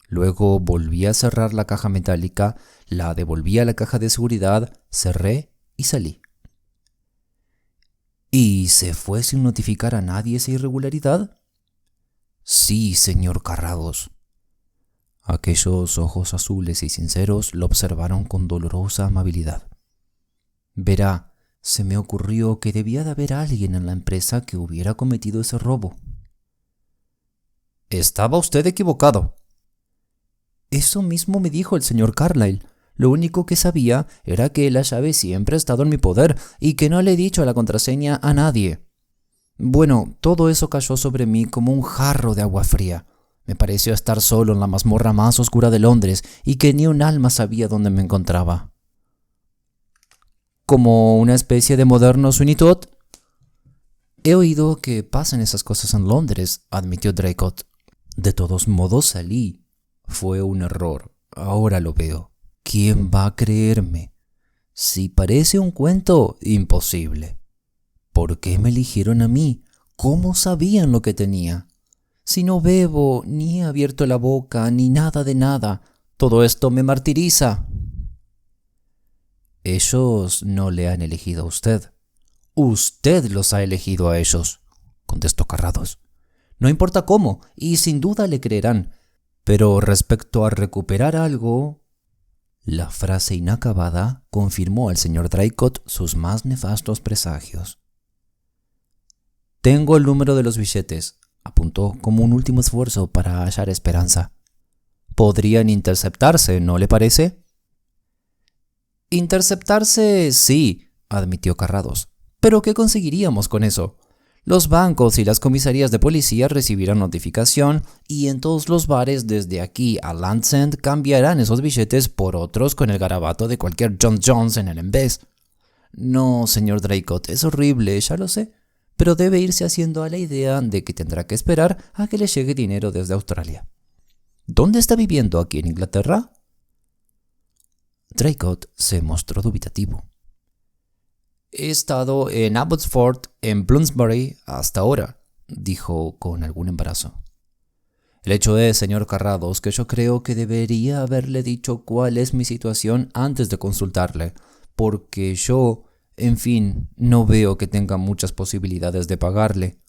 Luego volví a cerrar la caja metálica, la devolví a la caja de seguridad, cerré y salí. ¿Y se fue sin notificar a nadie esa irregularidad? Sí, señor Carrados. Aquellos ojos azules y sinceros lo observaron con dolorosa amabilidad. Verá, se me ocurrió que debía de haber alguien en la empresa que hubiera cometido ese robo. Estaba usted equivocado. Eso mismo me dijo el señor Carlyle. Lo único que sabía era que la llave siempre ha estado en mi poder y que no le he dicho la contraseña a nadie. Bueno, todo eso cayó sobre mí como un jarro de agua fría. Me pareció estar solo en la mazmorra más oscura de Londres y que ni un alma sabía dónde me encontraba. ¿Como una especie de moderno Sweeney Todd? He oído que pasan esas cosas en Londres, admitió Draycott. De todos modos salí. Fue un error. Ahora lo veo. ¿Quién va a creerme? Si parece un cuento, imposible. ¿Por qué me eligieron a mí? ¿Cómo sabían lo que tenía? Si no bebo, ni he abierto la boca, ni nada de nada, todo esto me martiriza. Ellos no le han elegido a usted. Usted los ha elegido a ellos, contestó Carrados. No importa cómo, y sin duda le creerán. Pero respecto a recuperar algo... La frase inacabada confirmó al señor Draycott sus más nefastos presagios. Tengo el número de los billetes, apuntó como un último esfuerzo para hallar esperanza. Podrían interceptarse, ¿no le parece? Interceptarse, sí, admitió Carrados. ¿Pero qué conseguiríamos con eso? Los bancos y las comisarías de policía recibirán notificación y en todos los bares desde aquí a Land's End cambiarán esos billetes por otros con el garabato de cualquier John Jones en el en vez. No, señor Draycott, es horrible, ya lo sé, pero debe irse haciendo a la idea de que tendrá que esperar a que le llegue dinero desde Australia. ¿Dónde está viviendo aquí en Inglaterra? Draycott se mostró dubitativo. He estado en Abbotsford, en Bloomsbury, hasta ahora, dijo con algún embarazo. El hecho es, señor Carrados, que yo creo que debería haberle dicho cuál es mi situación antes de consultarle, porque yo, en fin, no veo que tenga muchas posibilidades de pagarle.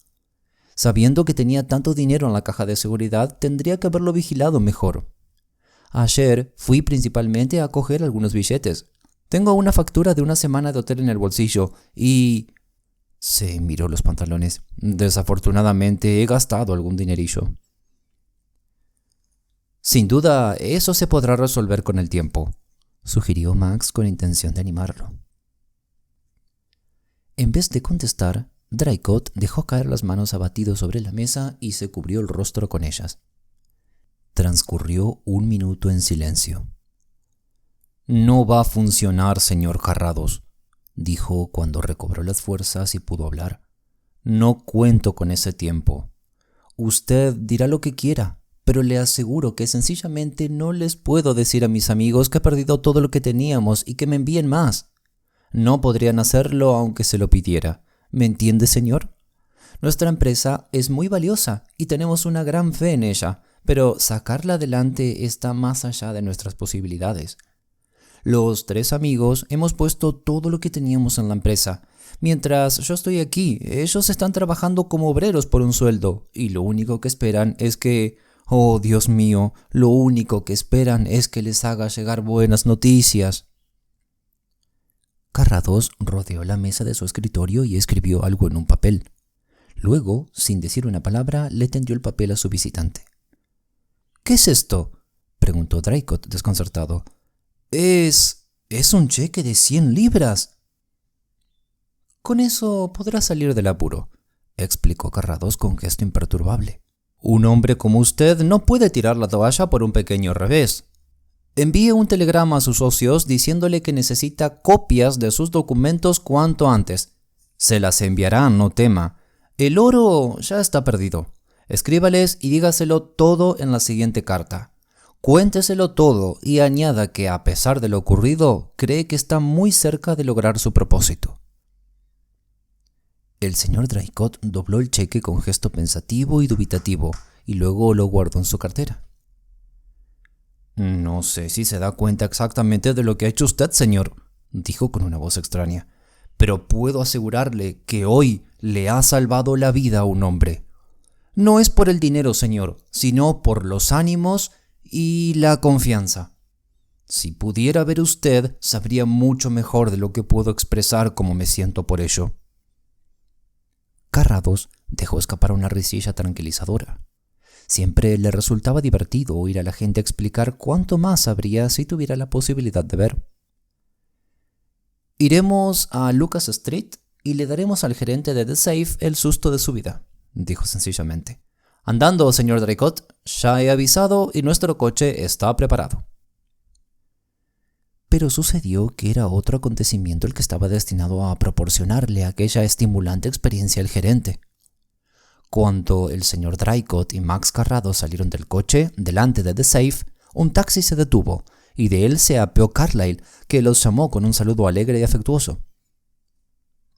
Sabiendo que tenía tanto dinero en la caja de seguridad, tendría que haberlo vigilado mejor. Ayer fui principalmente a coger algunos billetes. Tengo una factura de una semana de hotel en el bolsillo y... Se miró los pantalones. Desafortunadamente he gastado algún dinerillo. Sin duda, eso se podrá resolver con el tiempo, sugirió Max con intención de animarlo. En vez de contestar, Draycott dejó caer las manos abatidos sobre la mesa y se cubrió el rostro con ellas. Transcurrió un minuto en silencio. No va a funcionar, señor Carrados, dijo cuando recobró las fuerzas y pudo hablar. No cuento con ese tiempo. Usted dirá lo que quiera, pero le aseguro que sencillamente no les puedo decir a mis amigos que he perdido todo lo que teníamos y que me envíen más. No podrían hacerlo aunque se lo pidiera. ¿Me entiende, señor? Nuestra empresa es muy valiosa y tenemos una gran fe en ella, pero sacarla adelante está más allá de nuestras posibilidades. Los tres amigos hemos puesto todo lo que teníamos en la empresa. Mientras yo estoy aquí, ellos están trabajando como obreros por un sueldo, y lo único que esperan es que... Oh, Dios mío, lo único que esperan es que les haga llegar buenas noticias. Carrados rodeó la mesa de su escritorio y escribió algo en un papel. Luego, sin decir una palabra, le tendió el papel a su visitante. ¿Qué es esto?, preguntó Draycott, desconcertado. Es un cheque de 100 libras. Con eso podrá salir del apuro, explicó Carrados con gesto imperturbable. Un hombre como usted no puede tirar la toalla por un pequeño revés. Envíe un telegrama a sus socios diciéndole que necesita copias de sus documentos cuanto antes. Se las enviarán, no tema. El oro ya está perdido. Escríbales y dígaselo todo en la siguiente carta. Cuénteselo todo y añada que, a pesar de lo ocurrido, cree que está muy cerca de lograr su propósito. El señor Draycott dobló el cheque con gesto pensativo y dubitativo y luego lo guardó en su cartera. No sé si se da cuenta exactamente de lo que ha hecho usted, señor, dijo con una voz extraña, pero puedo asegurarle que hoy le ha salvado la vida a un hombre. No es por el dinero, señor, sino por los ánimos y la confianza. Si pudiera ver usted, sabría mucho mejor de lo que puedo expresar cómo me siento por ello. Carrados dejó escapar una risilla tranquilizadora. Siempre le resultaba divertido oír a la gente explicar cuánto más sabría si tuviera la posibilidad de ver. ¿Iremos a Lucas Street?, y le daremos al gerente de The Safe el susto de su vida, dijo sencillamente. Andando, señor Draycott, ya he avisado y nuestro coche está preparado. Pero sucedió que era otro acontecimiento el que estaba destinado a proporcionarle aquella estimulante experiencia al gerente. Cuando el señor Draycott y Max Carrados salieron del coche delante de The Safe, un taxi se detuvo y de él se apeó Carlyle, que los llamó con un saludo alegre y afectuoso.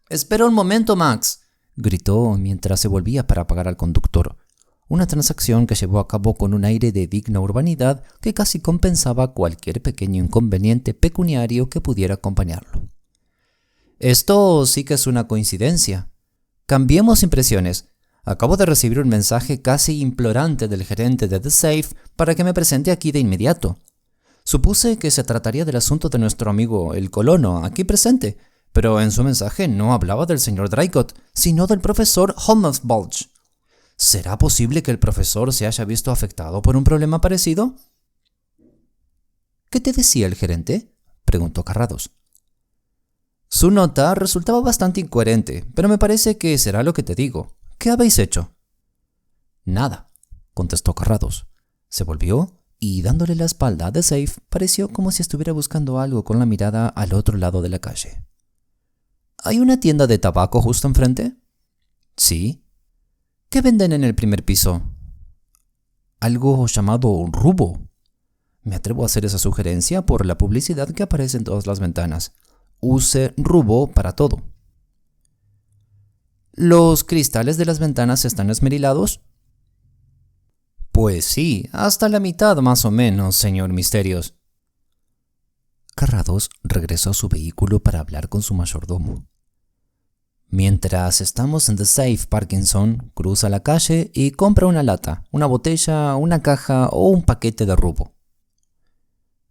«Espera un momento, Max», gritó mientras se volvía para apagar al conductor. Una transacción que llevó a cabo con un aire de digna urbanidad que casi compensaba cualquier pequeño inconveniente pecuniario que pudiera acompañarlo. «Esto sí que es una coincidencia. Cambiemos impresiones. Acabo de recibir un mensaje casi implorante del gerente de The Safe para que me presente aquí de inmediato. Supuse que se trataría del asunto de nuestro amigo el colono, aquí presente, pero en su mensaje no hablaba del señor Draycott, sino del profesor Holmesbulge. ¿Será posible que el profesor se haya visto afectado por un problema parecido?» «¿Qué te decía el gerente?», preguntó Carrados. «Su nota resultaba bastante incoherente, pero me parece que será lo que te digo. ¿Qué habéis hecho?» «Nada», contestó Carrados. Se volvió y, dándole la espalda a The Safe, pareció como si estuviera buscando algo con la mirada al otro lado de la calle. «¿Hay una tienda de tabaco justo enfrente?» «Sí». «¿Qué venden en el primer piso?» «Algo llamado rubo». Me atrevo a hacer esa sugerencia por la publicidad que aparece en todas las ventanas. Use rubo para todo. ¿Los cristales de las ventanas están esmerilados? Pues sí, hasta la mitad más o menos, señor Misterios. Carrados regresó a su vehículo para hablar con su mayordomo. Mientras estamos en The Safe, Parkinson cruza la calle y compra una lata, una botella, una caja o un paquete de rubo.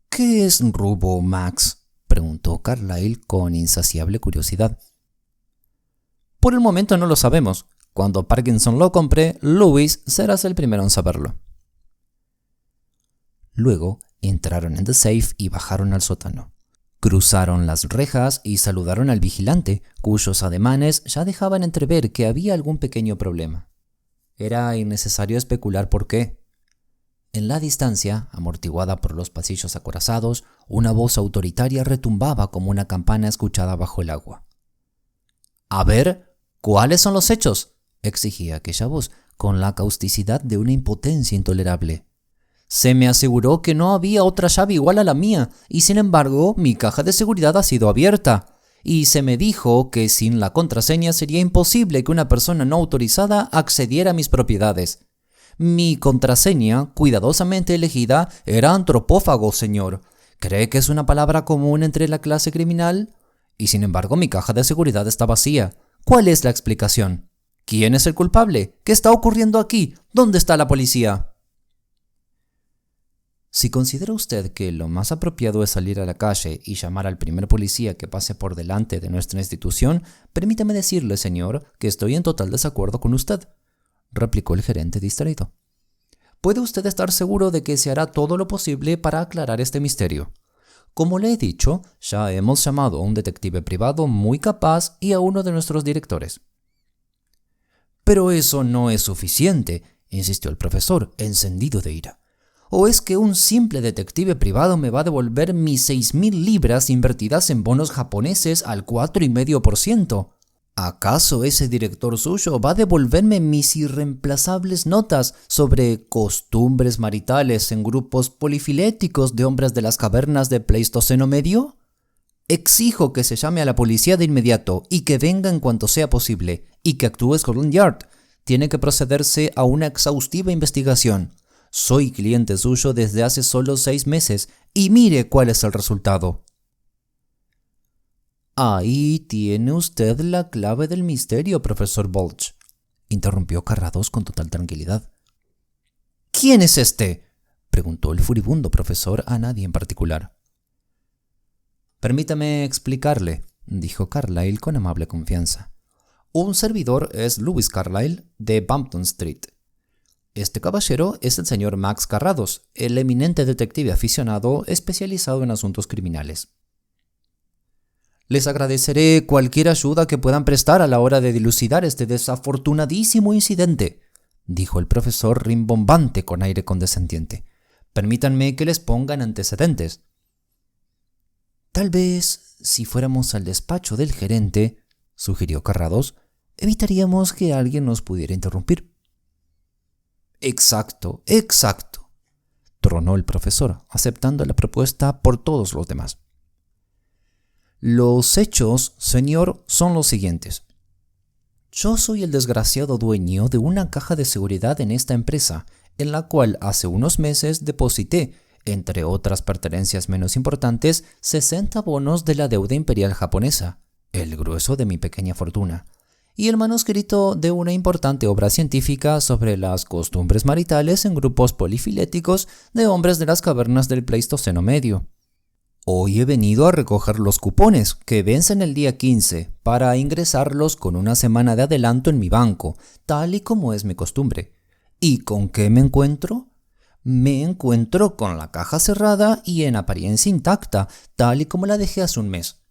¿Qué es rubo, Max?, preguntó Carlyle con insaciable curiosidad. Por el momento no lo sabemos. Cuando Parkinson lo compre, Lewis serás el primero en saberlo. Luego entraron en The Safe y bajaron al sótano. Cruzaron las rejas y saludaron al vigilante, cuyos ademanes ya dejaban entrever que había algún pequeño problema. Era innecesario especular por qué. En la distancia, amortiguada por los pasillos acorazados, una voz autoritaria retumbaba como una campana escuchada bajo el agua. «A ver, ¿cuáles son los hechos?», exigía aquella voz, con la causticidad de una impotencia intolerable. «Se me aseguró que no había otra llave igual a la mía, y sin embargo mi caja de seguridad ha sido abierta. Y se me dijo que sin la contraseña sería imposible que una persona no autorizada accediera a mis propiedades. Mi contraseña, cuidadosamente elegida, era antropófago, señor. ¿Cree que es una palabra común entre la clase criminal? Y sin embargo mi caja de seguridad está vacía. ¿Cuál es la explicación? ¿Quién es el culpable? ¿Qué está ocurriendo aquí? ¿Dónde está la policía?» Si considera usted que lo más apropiado es salir a la calle y llamar al primer policía que pase por delante de nuestra institución, permítame decirle, señor, que estoy en total desacuerdo con usted, replicó el gerente distraído. Puede usted estar seguro de que se hará todo lo posible para aclarar este misterio. Como le he dicho, ya hemos llamado a un detective privado muy capaz y a uno de nuestros directores. Pero eso no es suficiente, insistió el profesor, encendido de ira. ¿O es que un simple detective privado me va a devolver mis 6,000 libras invertidas en bonos japoneses al 4,5%? ¿Acaso ese director suyo va a devolverme mis irreemplazables notas sobre costumbres maritales en grupos polifiléticos de hombres de las cavernas de Pleistoceno medio? Exijo que se llame a la policía de inmediato y que venga en cuanto sea posible, y que actúe Scotland Yard. Tiene que procederse a una exhaustiva investigación. Soy cliente suyo desde hace solo 6 meses y mire cuál es el resultado. Ahí tiene usted la clave del misterio, profesor Bulge, interrumpió Carrados con total tranquilidad. ¿Quién es este?, preguntó el furibundo profesor a nadie en particular. Permítame explicarle, dijo Carlyle con amable confianza. Un servidor es Lewis Carlyle de Bampton Street. Este caballero es el señor Max Carrados, el eminente detective aficionado especializado en asuntos criminales. Les agradeceré cualquier ayuda que puedan prestar a la hora de dilucidar este desafortunadísimo incidente, dijo el profesor rimbombante con aire condescendiente. Permítanme que les pongan antecedentes. Tal vez, si fuéramos al despacho del gerente, sugirió Carrados, evitaríamos que alguien nos pudiera interrumpir. Exacto, tronó el profesor, aceptando la propuesta por todos los demás. Los hechos, señor, son los siguientes. Yo soy el desgraciado dueño de una caja de seguridad en esta empresa, en la cual hace unos meses deposité, entre otras pertenencias menos importantes, 60 bonos de la deuda imperial japonesa, el grueso de mi pequeña fortuna, y el manuscrito de una importante obra científica sobre las costumbres maritales en grupos polifiléticos de hombres de las cavernas del Pleistoceno medio. Hoy he venido a recoger los cupones, que vencen el día 15, para ingresarlos con una semana de adelanto en mi banco, tal y como es mi costumbre. ¿Y con qué me encuentro? Me encuentro con la caja cerrada y en apariencia intacta, tal y como la dejé hace un mes.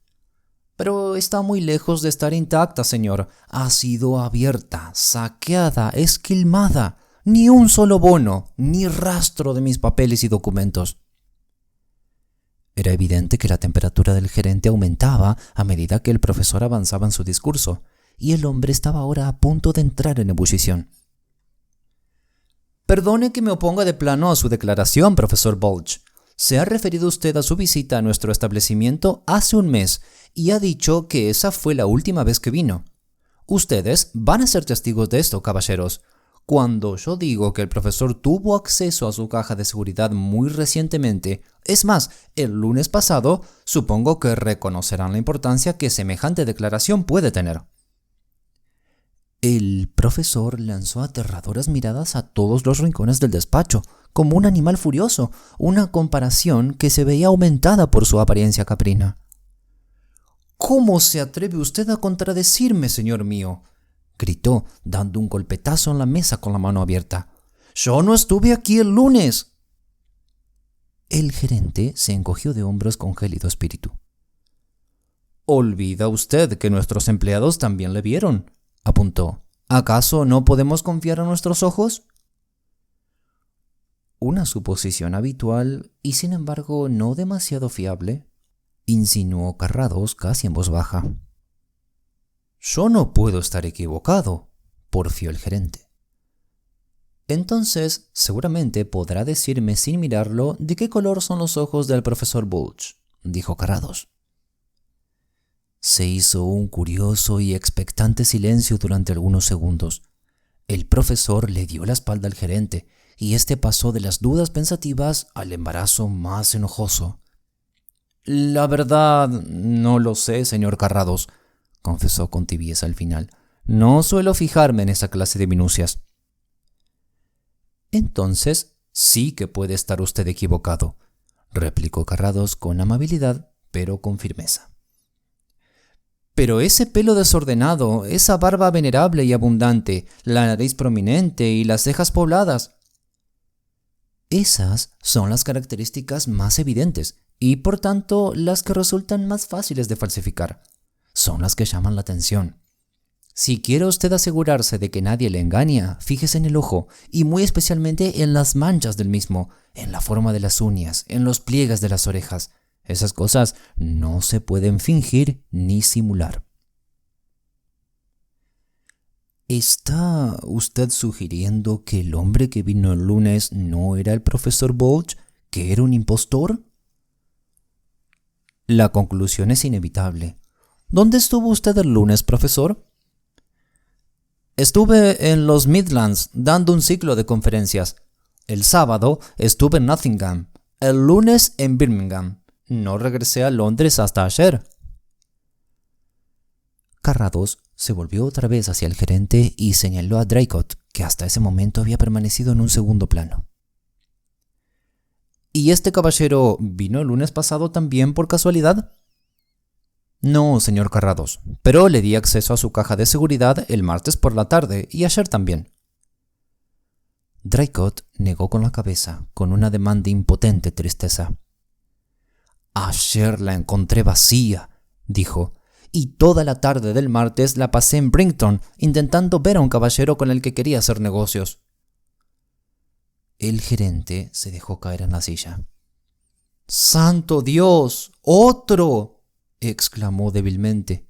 Pero está muy lejos de estar intacta, señor. Ha sido abierta, saqueada, esquilmada. Ni un solo bono, ni rastro de mis papeles y documentos. Era evidente que la temperatura del gerente aumentaba a medida que el profesor avanzaba en su discurso, y el hombre estaba ahora a punto de entrar en ebullición. Perdone que me oponga de plano a su declaración, profesor Bulge. Se ha referido usted a su visita a nuestro establecimiento hace un mes y ha dicho que esa fue la última vez que vino. Ustedes van a ser testigos de esto, caballeros. Cuando yo digo que el profesor tuvo acceso a su caja de seguridad muy recientemente, es más, el lunes pasado, supongo que reconocerán la importancia que semejante declaración puede tener. El profesor lanzó aterradoras miradas a todos los rincones del despacho, como un animal furioso, una comparación que se veía aumentada por su apariencia caprina. ¿Cómo se atreve usted a contradecirme, señor mío?, gritó, dando un golpetazo en la mesa con la mano abierta. ¡Yo no estuve aquí el lunes! El gerente se encogió de hombros con gélido espíritu. «Olvida usted que nuestros empleados también le vieron», apuntó. «¿Acaso no podemos confiar a nuestros ojos?» Una suposición habitual y sin embargo no demasiado fiable, insinuó Carrados casi en voz baja. «Yo no puedo estar equivocado», porfió el gerente. «Entonces, seguramente podrá decirme sin mirarlo de qué color son los ojos del profesor Bulge», dijo Carrados. Se hizo un curioso y expectante silencio durante algunos segundos. El profesor le dio la espalda al gerente y éste pasó de las dudas pensativas al embarazo más enojoso. «La verdad, no lo sé, señor Carrados», confesó con tibieza al final. «No suelo fijarme en esa clase de minucias». «Entonces sí que puede estar usted equivocado», replicó Carrados con amabilidad, pero con firmeza. «Pero ese pelo desordenado, esa barba venerable y abundante, la nariz prominente y las cejas pobladas». «Esas son las características más evidentes y, por tanto, las que resultan más fáciles de falsificar. Son las que llaman la atención. Si quiere usted asegurarse de que nadie le engaña, fíjese en el ojo, y muy especialmente en las manchas del mismo, en la forma de las uñas, en los pliegues de las orejas. Esas cosas no se pueden fingir ni simular». ¿Está usted sugiriendo que el hombre que vino el lunes no era el profesor Bulge, que era un impostor? La conclusión es inevitable. ¿Dónde estuvo usted el lunes, profesor? Estuve en los Midlands dando un ciclo de conferencias. El sábado estuve en Nottingham, el lunes en Birmingham. No regresé a Londres hasta ayer. Carrados se volvió otra vez hacia el gerente y señaló a Draycott, que hasta ese momento había permanecido en un segundo plano. ¿Y este caballero vino el lunes pasado también por casualidad? No, señor Carrados, pero le di acceso a su caja de seguridad el martes por la tarde y ayer también. Draycott negó con la cabeza, con un ademán de impotente tristeza. Ayer la encontré vacía, dijo, y toda la tarde del martes la pasé en Brighton intentando ver a un caballero con el que quería hacer negocios. El gerente se dejó caer en la silla. ¡Santo Dios! ¡Otro!, exclamó débilmente.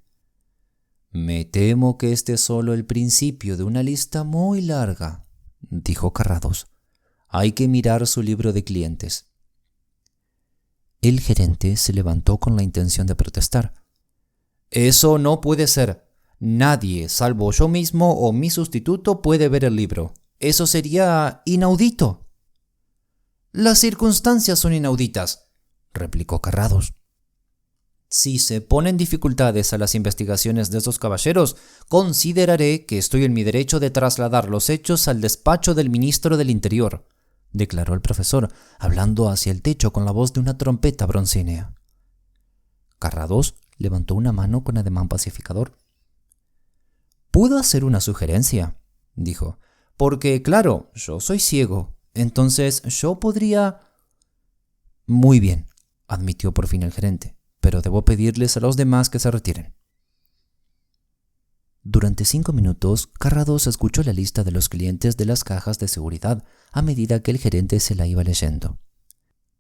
Me temo que este es solo el principio de una lista muy larga, dijo Carrados. Hay que mirar su libro de clientes. El gerente se levantó con la intención de protestar. Eso no puede ser. Nadie, salvo yo mismo o mi sustituto, puede ver el libro. Eso sería inaudito. Las circunstancias son inauditas, replicó Carrados. Si se ponen dificultades a las investigaciones de estos caballeros, consideraré que estoy en mi derecho de trasladar los hechos al despacho del ministro del Interior, declaró el profesor, hablando hacia el techo con la voz de una trompeta broncínea. Carrados levantó una mano con ademán pacificador. «¿Puedo hacer una sugerencia?», dijo. «Porque, claro, yo soy ciego. Entonces yo podría...» «Muy bien», admitió por fin el gerente, «pero debo pedirles a los demás que se retiren». Durante 5 minutos, Carrados escuchó la lista de los clientes de las cajas de seguridad a medida que el gerente se la iba leyendo.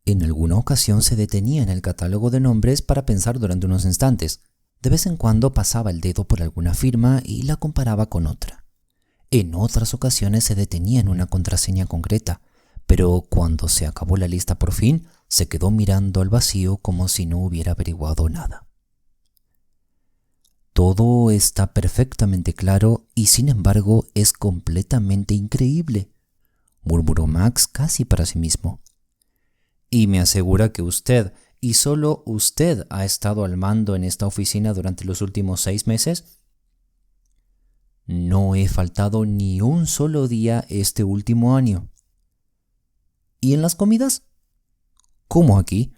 En alguna ocasión se detenía en el catálogo de nombres para pensar durante unos instantes. De vez en cuando pasaba el dedo por alguna firma y la comparaba con otra. En otras ocasiones se detenía en una contraseña concreta, pero cuando se acabó la lista por fin, se quedó mirando al vacío como si no hubiera averiguado nada. Todo está perfectamente claro y sin embargo es completamente increíble, murmuró Max casi para sí mismo. ¿Y me asegura que usted, y solo usted, ha estado al mando en esta oficina durante los últimos 6 meses? No he faltado ni un solo día este último año. ¿Y en las comidas? ¿Cómo aquí?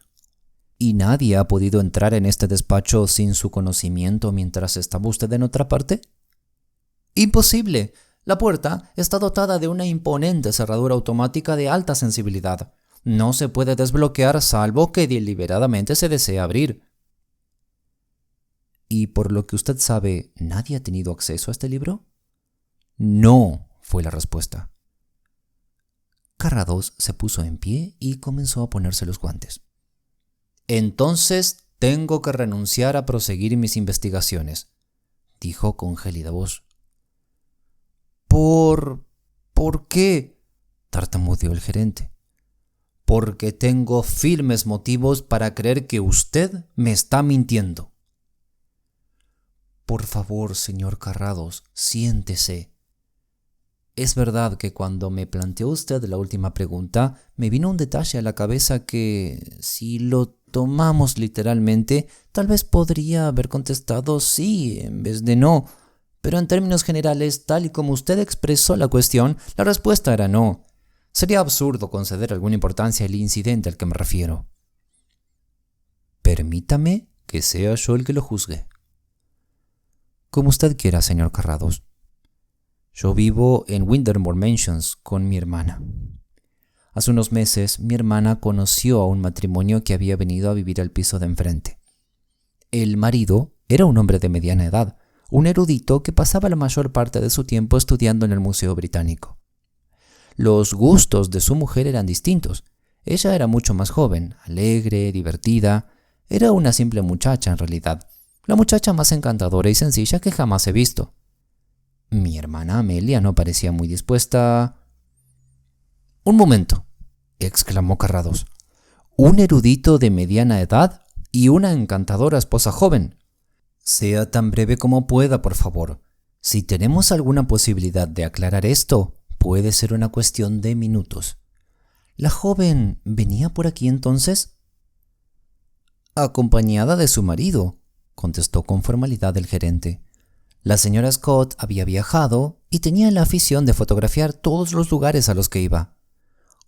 ¿Y nadie ha podido entrar en este despacho sin su conocimiento mientras estaba usted en otra parte? ¡Imposible! La puerta está dotada de una imponente cerradura automática de alta sensibilidad. No se puede desbloquear salvo que deliberadamente se desee abrir. ¿Y por lo que usted sabe, nadie ha tenido acceso a este libro? No, fue la respuesta. Carrados se puso en pie y comenzó a ponerse los guantes. Entonces tengo que renunciar a proseguir mis investigaciones, dijo con gélida voz. ¿Por qué?, tartamudeó el gerente. Porque tengo firmes motivos para creer que usted me está mintiendo. Por favor, señor Carrados, siéntese. Es verdad que cuando me planteó usted la última pregunta, me vino un detalle a la cabeza que, si lo tomamos literalmente, tal vez podría haber contestado sí en vez de no. Pero en términos generales, tal y como usted expresó la cuestión, la respuesta era no. Sería absurdo conceder alguna importancia al incidente al que me refiero. Permítame que sea yo el que lo juzgue. Como usted quiera, señor Carrados. Yo vivo en Windermere Mansions con mi hermana. Hace unos meses, mi hermana conoció a un matrimonio que había venido a vivir al piso de enfrente. El marido era un hombre de mediana edad, un erudito que pasaba la mayor parte de su tiempo estudiando en el Museo Británico. Los gustos de su mujer eran distintos. Ella era mucho más joven, alegre, divertida. Era una simple muchacha en realidad, la muchacha más encantadora y sencilla que jamás he visto. Mi hermana Amelia no parecía muy dispuesta. «Un momento», exclamó Carrados. «¿Un erudito de mediana edad y una encantadora esposa joven? Sea tan breve como pueda, por favor. Si tenemos alguna posibilidad de aclarar esto, puede ser una cuestión de minutos. ¿La joven venía por aquí entonces?» «Acompañada de su marido», contestó con formalidad el gerente. La señora Scott había viajado y tenía la afición de fotografiar todos los lugares a los que iba.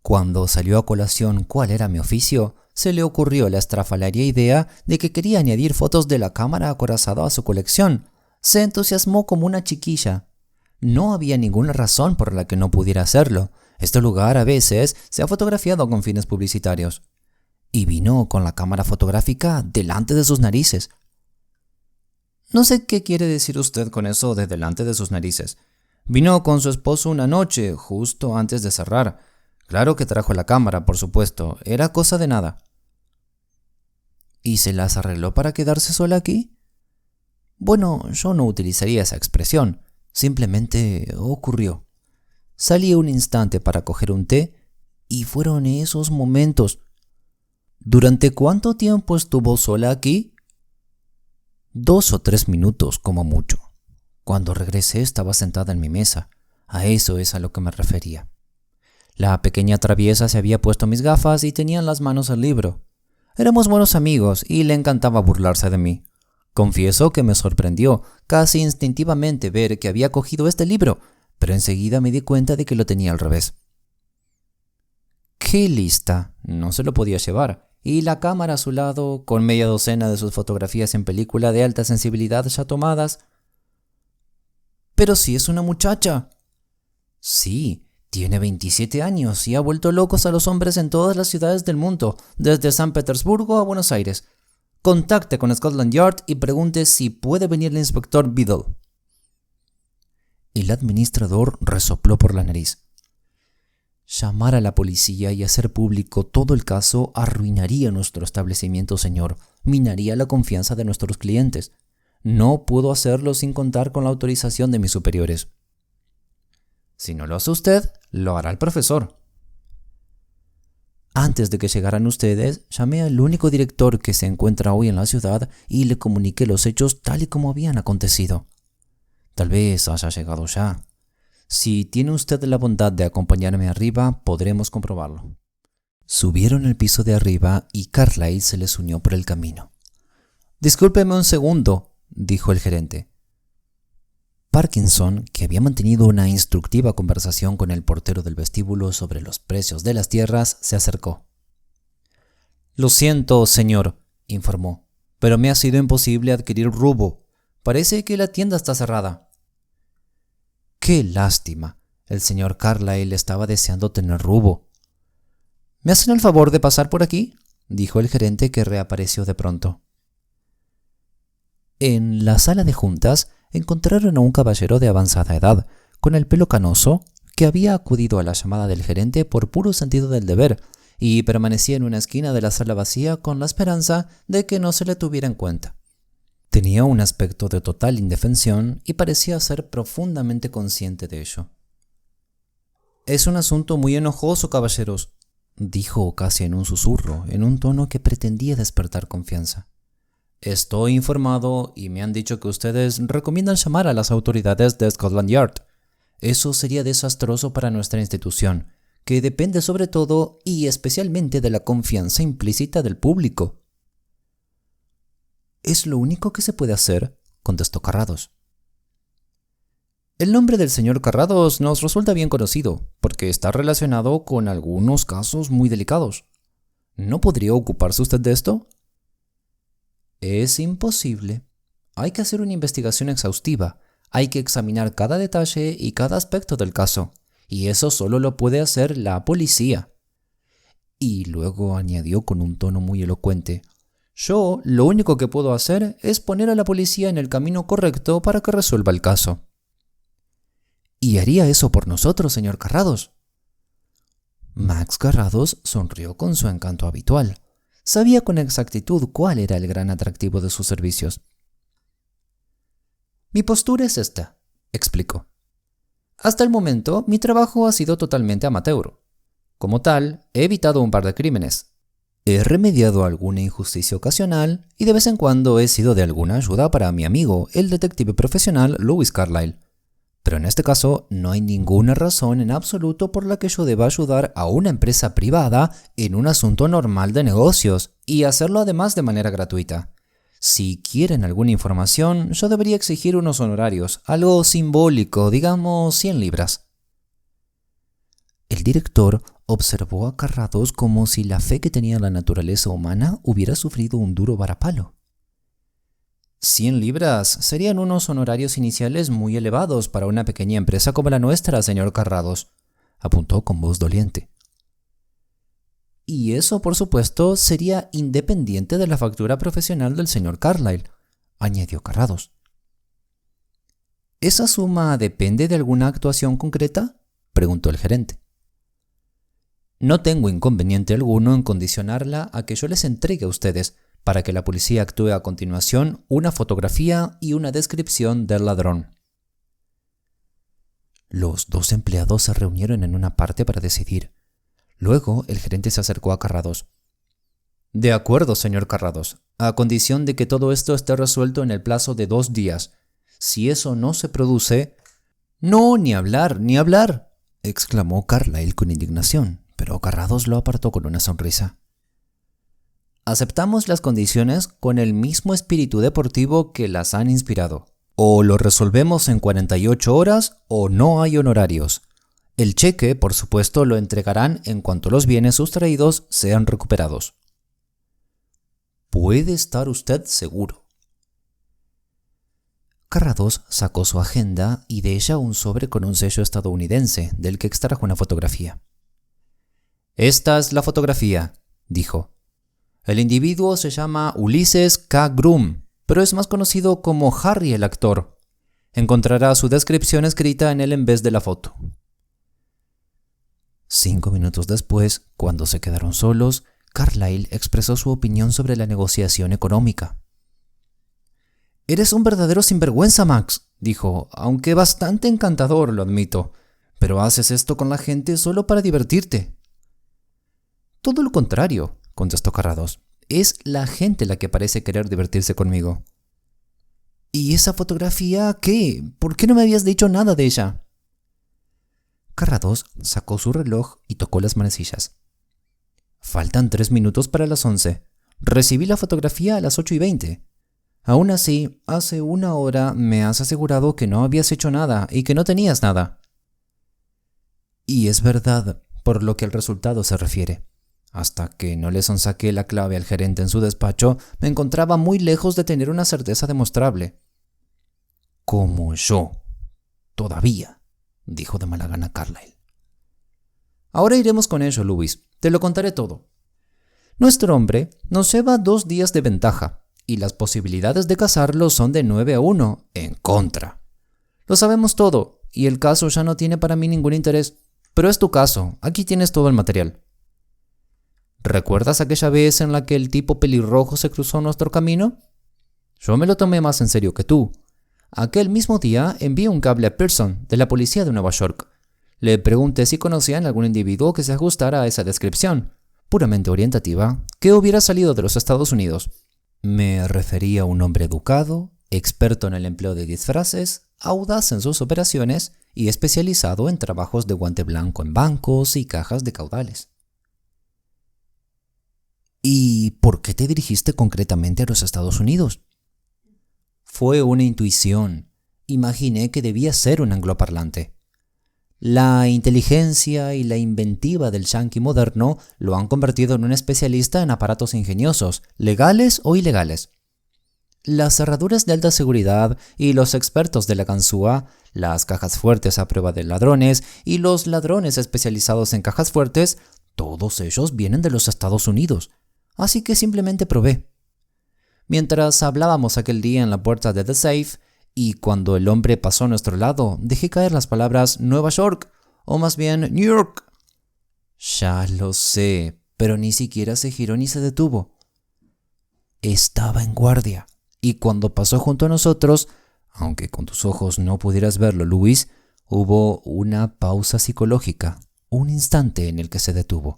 Cuando salió a colación cuál era mi oficio, se le ocurrió la estrafalaria idea de que quería añadir fotos de la cámara acorazada a su colección. Se entusiasmó como una chiquilla. No había ninguna razón por la que no pudiera hacerlo. Este lugar a veces se ha fotografiado con fines publicitarios. Y vino con la cámara fotográfica delante de sus narices. No sé qué quiere decir usted con eso de delante de sus narices. Vino con su esposo una noche, justo antes de cerrar. Claro que trajo la cámara, por supuesto. Era cosa de nada. ¿Y se las arregló para quedarse sola aquí? Bueno, yo no utilizaría esa expresión. Simplemente ocurrió. Salí un instante para coger un té y fueron esos momentos. ¿Durante cuánto tiempo estuvo sola aquí? 2 o 3 minutos, como mucho. Cuando regresé estaba sentada en mi mesa. A eso es a lo que me refería. La pequeña traviesa se había puesto mis gafas y tenía en las manos el libro. Éramos buenos amigos y le encantaba burlarse de mí. Confieso que me sorprendió casi instintivamente ver que había cogido este libro, pero enseguida me di cuenta de que lo tenía al revés. ¡Qué lista! No se lo podía llevar. Y la cámara a su lado, con media docena de sus fotografías en película de alta sensibilidad ya tomadas. ¡Pero si es una muchacha! Sí, tiene 27 años y ha vuelto locos a los hombres en todas las ciudades del mundo, desde San Petersburgo a Buenos Aires. Contacte con Scotland Yard y pregunte si puede venir el inspector Biddle. El administrador resopló por la nariz. Llamar a la policía y hacer público todo el caso arruinaría nuestro establecimiento, señor. Minaría la confianza de nuestros clientes. No puedo hacerlo sin contar con la autorización de mis superiores. Si no lo hace usted, lo hará el profesor. Antes de que llegaran ustedes, llamé al único director que se encuentra hoy en la ciudad y le comuniqué los hechos tal y como habían acontecido. Tal vez haya llegado ya. Si tiene usted la bondad de acompañarme arriba, podremos comprobarlo. Subieron al piso de arriba y Carlyle se les unió por el camino. Discúlpeme un segundo, dijo el gerente. Parkinson, que había mantenido una instructiva conversación con el portero del vestíbulo sobre los precios de las tierras, se acercó. Lo siento, señor, informó, pero me ha sido imposible adquirir rubo. Parece que la tienda está cerrada. ¡Qué lástima! El señor Carlyle estaba deseando tener rubo. ¿Me hacen el favor de pasar por aquí?, dijo el gerente, que reapareció de pronto. En la sala de juntas encontraron a un caballero de avanzada edad, con el pelo canoso, que había acudido a la llamada del gerente por puro sentido del deber y permanecía en una esquina de la sala vacía con la esperanza de que no se le tuviera en cuenta. Tenía un aspecto de total indefensión y parecía ser profundamente consciente de ello. «Es un asunto muy enojoso, caballeros», dijo casi en un susurro, en un tono que pretendía despertar confianza. «Estoy informado y me han dicho que ustedes recomiendan llamar a las autoridades de Scotland Yard. Eso sería desastroso para nuestra institución, que depende sobre todo y especialmente de la confianza implícita del público». «Es lo único que se puede hacer», contestó Carrados. «El nombre del señor Carrados nos resulta bien conocido, porque está relacionado con algunos casos muy delicados. ¿No podría ocuparse usted de esto?» «Es imposible. Hay que hacer una investigación exhaustiva. Hay que examinar cada detalle y cada aspecto del caso. Y eso solo lo puede hacer la policía». Y luego añadió con un tono muy elocuente: «Yo lo único que puedo hacer es poner a la policía en el camino correcto para que resuelva el caso». «¿Y haría eso por nosotros, señor Carrados?» Max Carrados sonrió con su encanto habitual. Sabía con exactitud cuál era el gran atractivo de sus servicios. «Mi postura es esta», explicó. «Hasta el momento, mi trabajo ha sido totalmente amateur. Como tal, he evitado un par de crímenes. He remediado alguna injusticia ocasional y de vez en cuando he sido de alguna ayuda para mi amigo, el detective profesional Lewis Carlyle. Pero en este caso no hay ninguna razón en absoluto por la que yo deba ayudar a una empresa privada en un asunto normal de negocios y hacerlo además de manera gratuita. Si quieren alguna información, yo debería exigir unos honorarios, algo simbólico, digamos 100 libras. El director observó a Carrados como si la fe que tenía la naturaleza humana hubiera sufrido un duro varapalo. 100 libras serían unos honorarios iniciales muy elevados para una pequeña empresa como la nuestra, señor Carrados, apuntó con voz doliente. Y eso, por supuesto, sería independiente de la factura profesional del señor Carlyle, añadió Carrados. ¿Esa suma depende de alguna actuación concreta?, preguntó el gerente. No tengo inconveniente alguno en condicionarla a que yo les entregue a ustedes, para que la policía actúe a continuación, una fotografía y una descripción del ladrón. Los dos empleados se reunieron en una parte para decidir. Luego el gerente se acercó a Carrados. De acuerdo, señor Carrados, a condición de que todo esto esté resuelto en el plazo de 2 días. Si eso no se produce... No, ni hablar, ni hablar, exclamó Carlyle con indignación, pero Carrados lo apartó con una sonrisa. Aceptamos las condiciones con el mismo espíritu deportivo que las han inspirado. O lo resolvemos en 48 horas o no hay honorarios. El cheque, por supuesto, lo entregarán en cuanto los bienes sustraídos sean recuperados. Puede estar usted seguro. Carrados sacó su agenda y de ella un sobre con un sello estadounidense, del que extrajo una fotografía. Esta es la fotografía, dijo. El individuo se llama Ulysses K. Groom, pero es más conocido como Harry el actor. Encontrará su descripción escrita en él en vez de la foto. 5 minutos después, cuando se quedaron solos, Carlyle expresó su opinión sobre la negociación económica. «Eres un verdadero sinvergüenza, Max», dijo, «aunque bastante encantador, lo admito. Pero haces esto con la gente solo para divertirte». «Todo lo contrario», contestó Carrados. «Es la gente la que parece querer divertirse conmigo». «¿Y esa fotografía qué? ¿Por qué no me habías dicho nada de ella?» Carrados sacó su reloj y tocó las manecillas. «Faltan 3 minutos para las 11. Recibí la fotografía a las 8:20. Aún así, hace 1 hora me has asegurado que no habías hecho nada y que no tenías nada». «Y es verdad, por lo que el resultado se refiere. Hasta que no le sonsaqué la clave al gerente en su despacho, me encontraba muy lejos de tener una certeza demostrable». «Como yo. Todavía», dijo de mala gana Carlyle. «Ahora iremos con ello, Lewis. Te lo contaré todo. Nuestro hombre nos lleva 2 días de ventaja, y las posibilidades de cazarlo son de 9-1 en contra. Lo sabemos todo, y el caso ya no tiene para mí ningún interés. Pero es tu caso, aquí tienes todo el material». «¿Recuerdas aquella vez en la que el tipo pelirrojo se cruzó nuestro camino? Yo me lo tomé más en serio que tú. Aquel mismo día envié un cable a Pearson, de la policía de Nueva York. Le pregunté si conocían algún individuo que se ajustara a esa descripción, puramente orientativa, que hubiera salido de los Estados Unidos. Me refería a un hombre educado, experto en el empleo de disfraces, audaz en sus operaciones y especializado en trabajos de guante blanco en bancos y cajas de caudales». «¿Y por qué te dirigiste concretamente a los Estados Unidos?» «Fue una intuición. Imaginé que debía ser un angloparlante. La inteligencia y la inventiva del yanqui moderno lo han convertido en un especialista en aparatos ingeniosos, legales o ilegales. Las cerraduras de alta seguridad y los expertos de la ganzúa, las cajas fuertes a prueba de ladrones y los ladrones especializados en cajas fuertes, todos ellos vienen de los Estados Unidos. Así que simplemente probé. Mientras hablábamos aquel día en la puerta de The Safe, y cuando el hombre pasó a nuestro lado, dejé caer las palabras Nueva York, o más bien New York». «Ya lo sé, pero ni siquiera se giró ni se detuvo. Estaba en guardia, y cuando pasó junto a nosotros, aunque con tus ojos no pudieras verlo, Luis, hubo una pausa psicológica, un instante en el que se detuvo.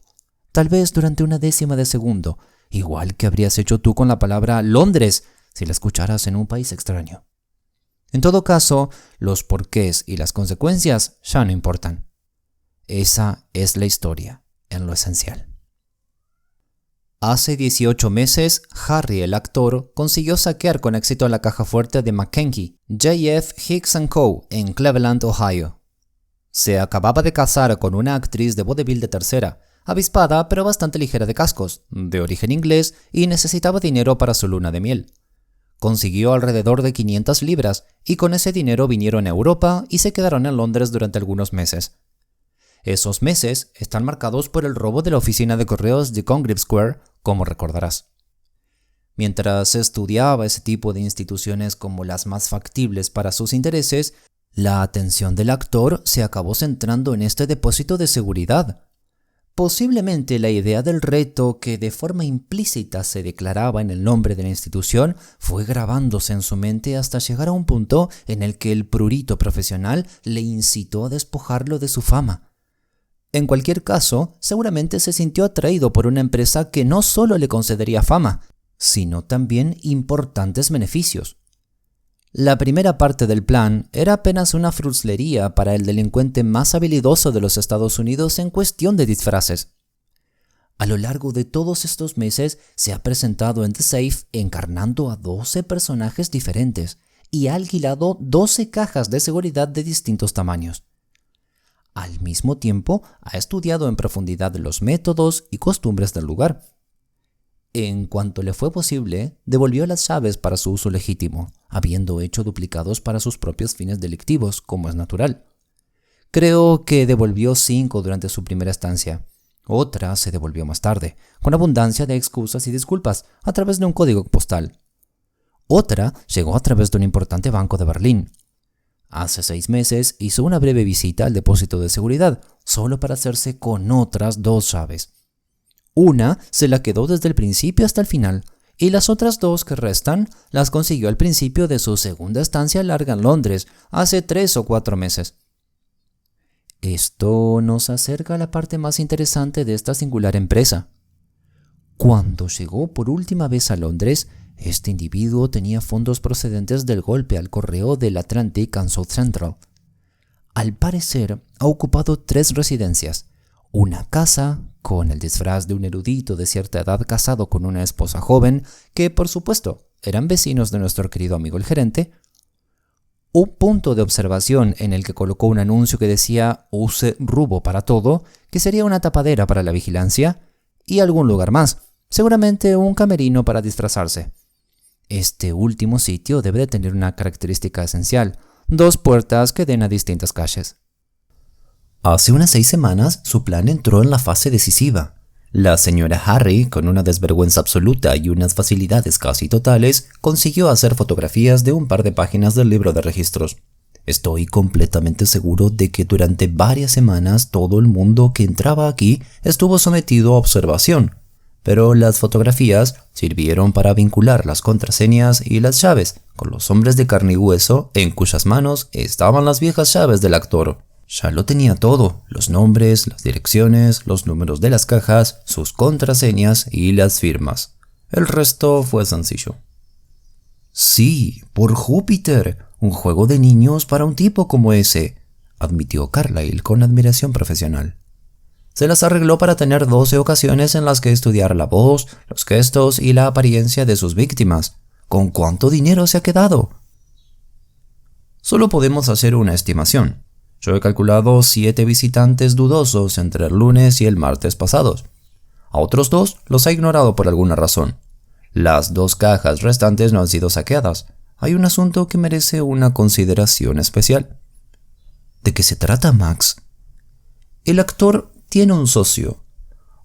Tal vez durante 1/10 de segundo, igual que habrías hecho tú con la palabra Londres si la escucharas en un país extraño. En todo caso, los porqués y las consecuencias ya no importan. Esa es la historia, en lo esencial». Hace 18 meses, Harry el actor consiguió saquear con éxito la caja fuerte de McKenzie, J.F. Hicks & Co. en Cleveland, Ohio. Se acababa de casar con una actriz de vodevil de tercera, avispada pero bastante ligera de cascos, de origen inglés y necesitaba dinero para su luna de miel. Consiguió alrededor de 500 libras y con ese dinero vinieron a Europa y se quedaron en Londres durante algunos meses. Esos meses están marcados por el robo de la oficina de correos de Congreve Square, como recordarás. Mientras estudiaba ese tipo de instituciones como las más factibles para sus intereses, La atención del actor se acabó centrando en este depósito de seguridad. Posiblemente la idea del reto, que de forma implícita se declaraba en el nombre de la institución, fue grabándose en su mente hasta llegar a un punto en el que el prurito profesional le incitó a despojarlo de su fama. En cualquier caso, seguramente se sintió atraído por una empresa que no solo le concedería fama, sino también importantes beneficios. La primera parte del plan era apenas una fruslería para el delincuente más habilidoso de los Estados Unidos en cuestión de disfraces. A lo largo de todos estos meses se ha presentado en The Safe encarnando a 12 personajes diferentes y ha alquilado 12 cajas de seguridad de distintos tamaños. Al mismo tiempo, ha estudiado en profundidad los métodos y costumbres del lugar. En cuanto le fue posible, devolvió las llaves para su uso legítimo, habiendo hecho duplicados para sus propios fines delictivos, como es natural. Creo que devolvió 5 durante su primera estancia. Otra se devolvió más tarde, con abundancia de excusas y disculpas, a través de un código postal. Otra llegó a través de un importante banco de Berlín. Hace 6 meses hizo una breve visita al depósito de seguridad, solo para hacerse con otras 2 llaves. Una se la quedó desde el principio hasta el final, y las otras 2 que restan las consiguió al principio de su segunda estancia larga en Londres, hace 3 o 4 meses. Esto nos acerca a la parte más interesante de esta singular empresa. Cuando llegó por última vez a Londres, este individuo tenía fondos procedentes del golpe al correo del Atlantic and South Central. Al parecer, ha ocupado 3 residencias, una casa, con el disfraz de un erudito de cierta edad casado con una esposa joven, que por supuesto eran vecinos de nuestro querido amigo el gerente, un punto de observación en el que colocó un anuncio que decía «Use Rubo para todo», que sería una tapadera para la vigilancia, y algún lugar más, seguramente un camerino para disfrazarse. Este último sitio debe de tener una característica esencial: 2 puertas que den a distintas calles. Hace unas 6 semanas su plan entró en la fase decisiva. La señora Harry, con una desvergüenza absoluta y unas facilidades casi totales, consiguió hacer fotografías de un par de páginas del libro de registros. Estoy completamente seguro de que durante varias semanas todo el mundo que entraba aquí estuvo sometido a observación, pero las fotografías sirvieron para vincular las contraseñas y las llaves con los hombres de carne y hueso en cuyas manos estaban las viejas llaves del actor. Ya lo tenía todo: los nombres, las direcciones, los números de las cajas, sus contraseñas y las firmas. El resto fue sencillo. Sí, por Júpiter, un juego de niños para un tipo como ese, admitió Carlyle con admiración profesional. Se las arregló para tener 12 ocasiones en las que estudiar la voz, los gestos y la apariencia de sus víctimas. ¿Con cuánto dinero se ha quedado? Solo podemos hacer una estimación. Yo he calculado 7 visitantes dudosos entre el lunes y el martes pasados. A otros 2 los ha ignorado por alguna razón. Las 2 cajas restantes no han sido saqueadas. Hay un asunto que merece una consideración especial. ¿De qué se trata, Max? El actor tiene un socio,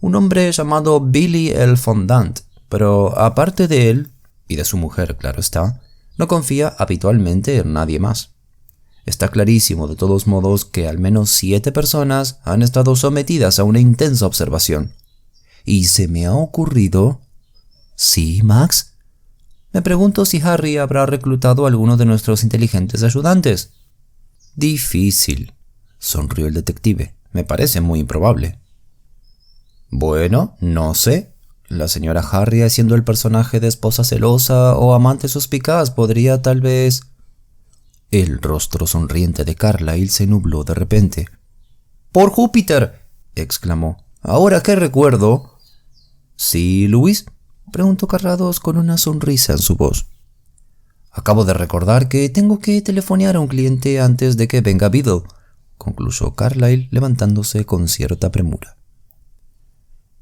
un hombre llamado Billy el Fondant, pero aparte de él, y de su mujer, claro está, no confía habitualmente en nadie más. Está clarísimo de todos modos que al menos 7 personas han estado sometidas a una intensa observación. Y se me ha ocurrido... ¿Sí, Max? Me pregunto si Harry habrá reclutado a alguno de nuestros inteligentes ayudantes. Difícil, sonrió el detective. Me parece muy improbable. Bueno, no sé. La señora Harry, haciendo el personaje de esposa celosa o amante suspicaz, podría tal vez... El rostro sonriente de Carlyle se nubló de repente. «¡Por Júpiter!», exclamó. «Ahora que recuerdo...» «¿Sí, Luis?», preguntó Carrados con una sonrisa en su voz. «Acabo de recordar que tengo que telefonear a un cliente antes de que venga Biddle», concluyó Carlyle levantándose con cierta premura.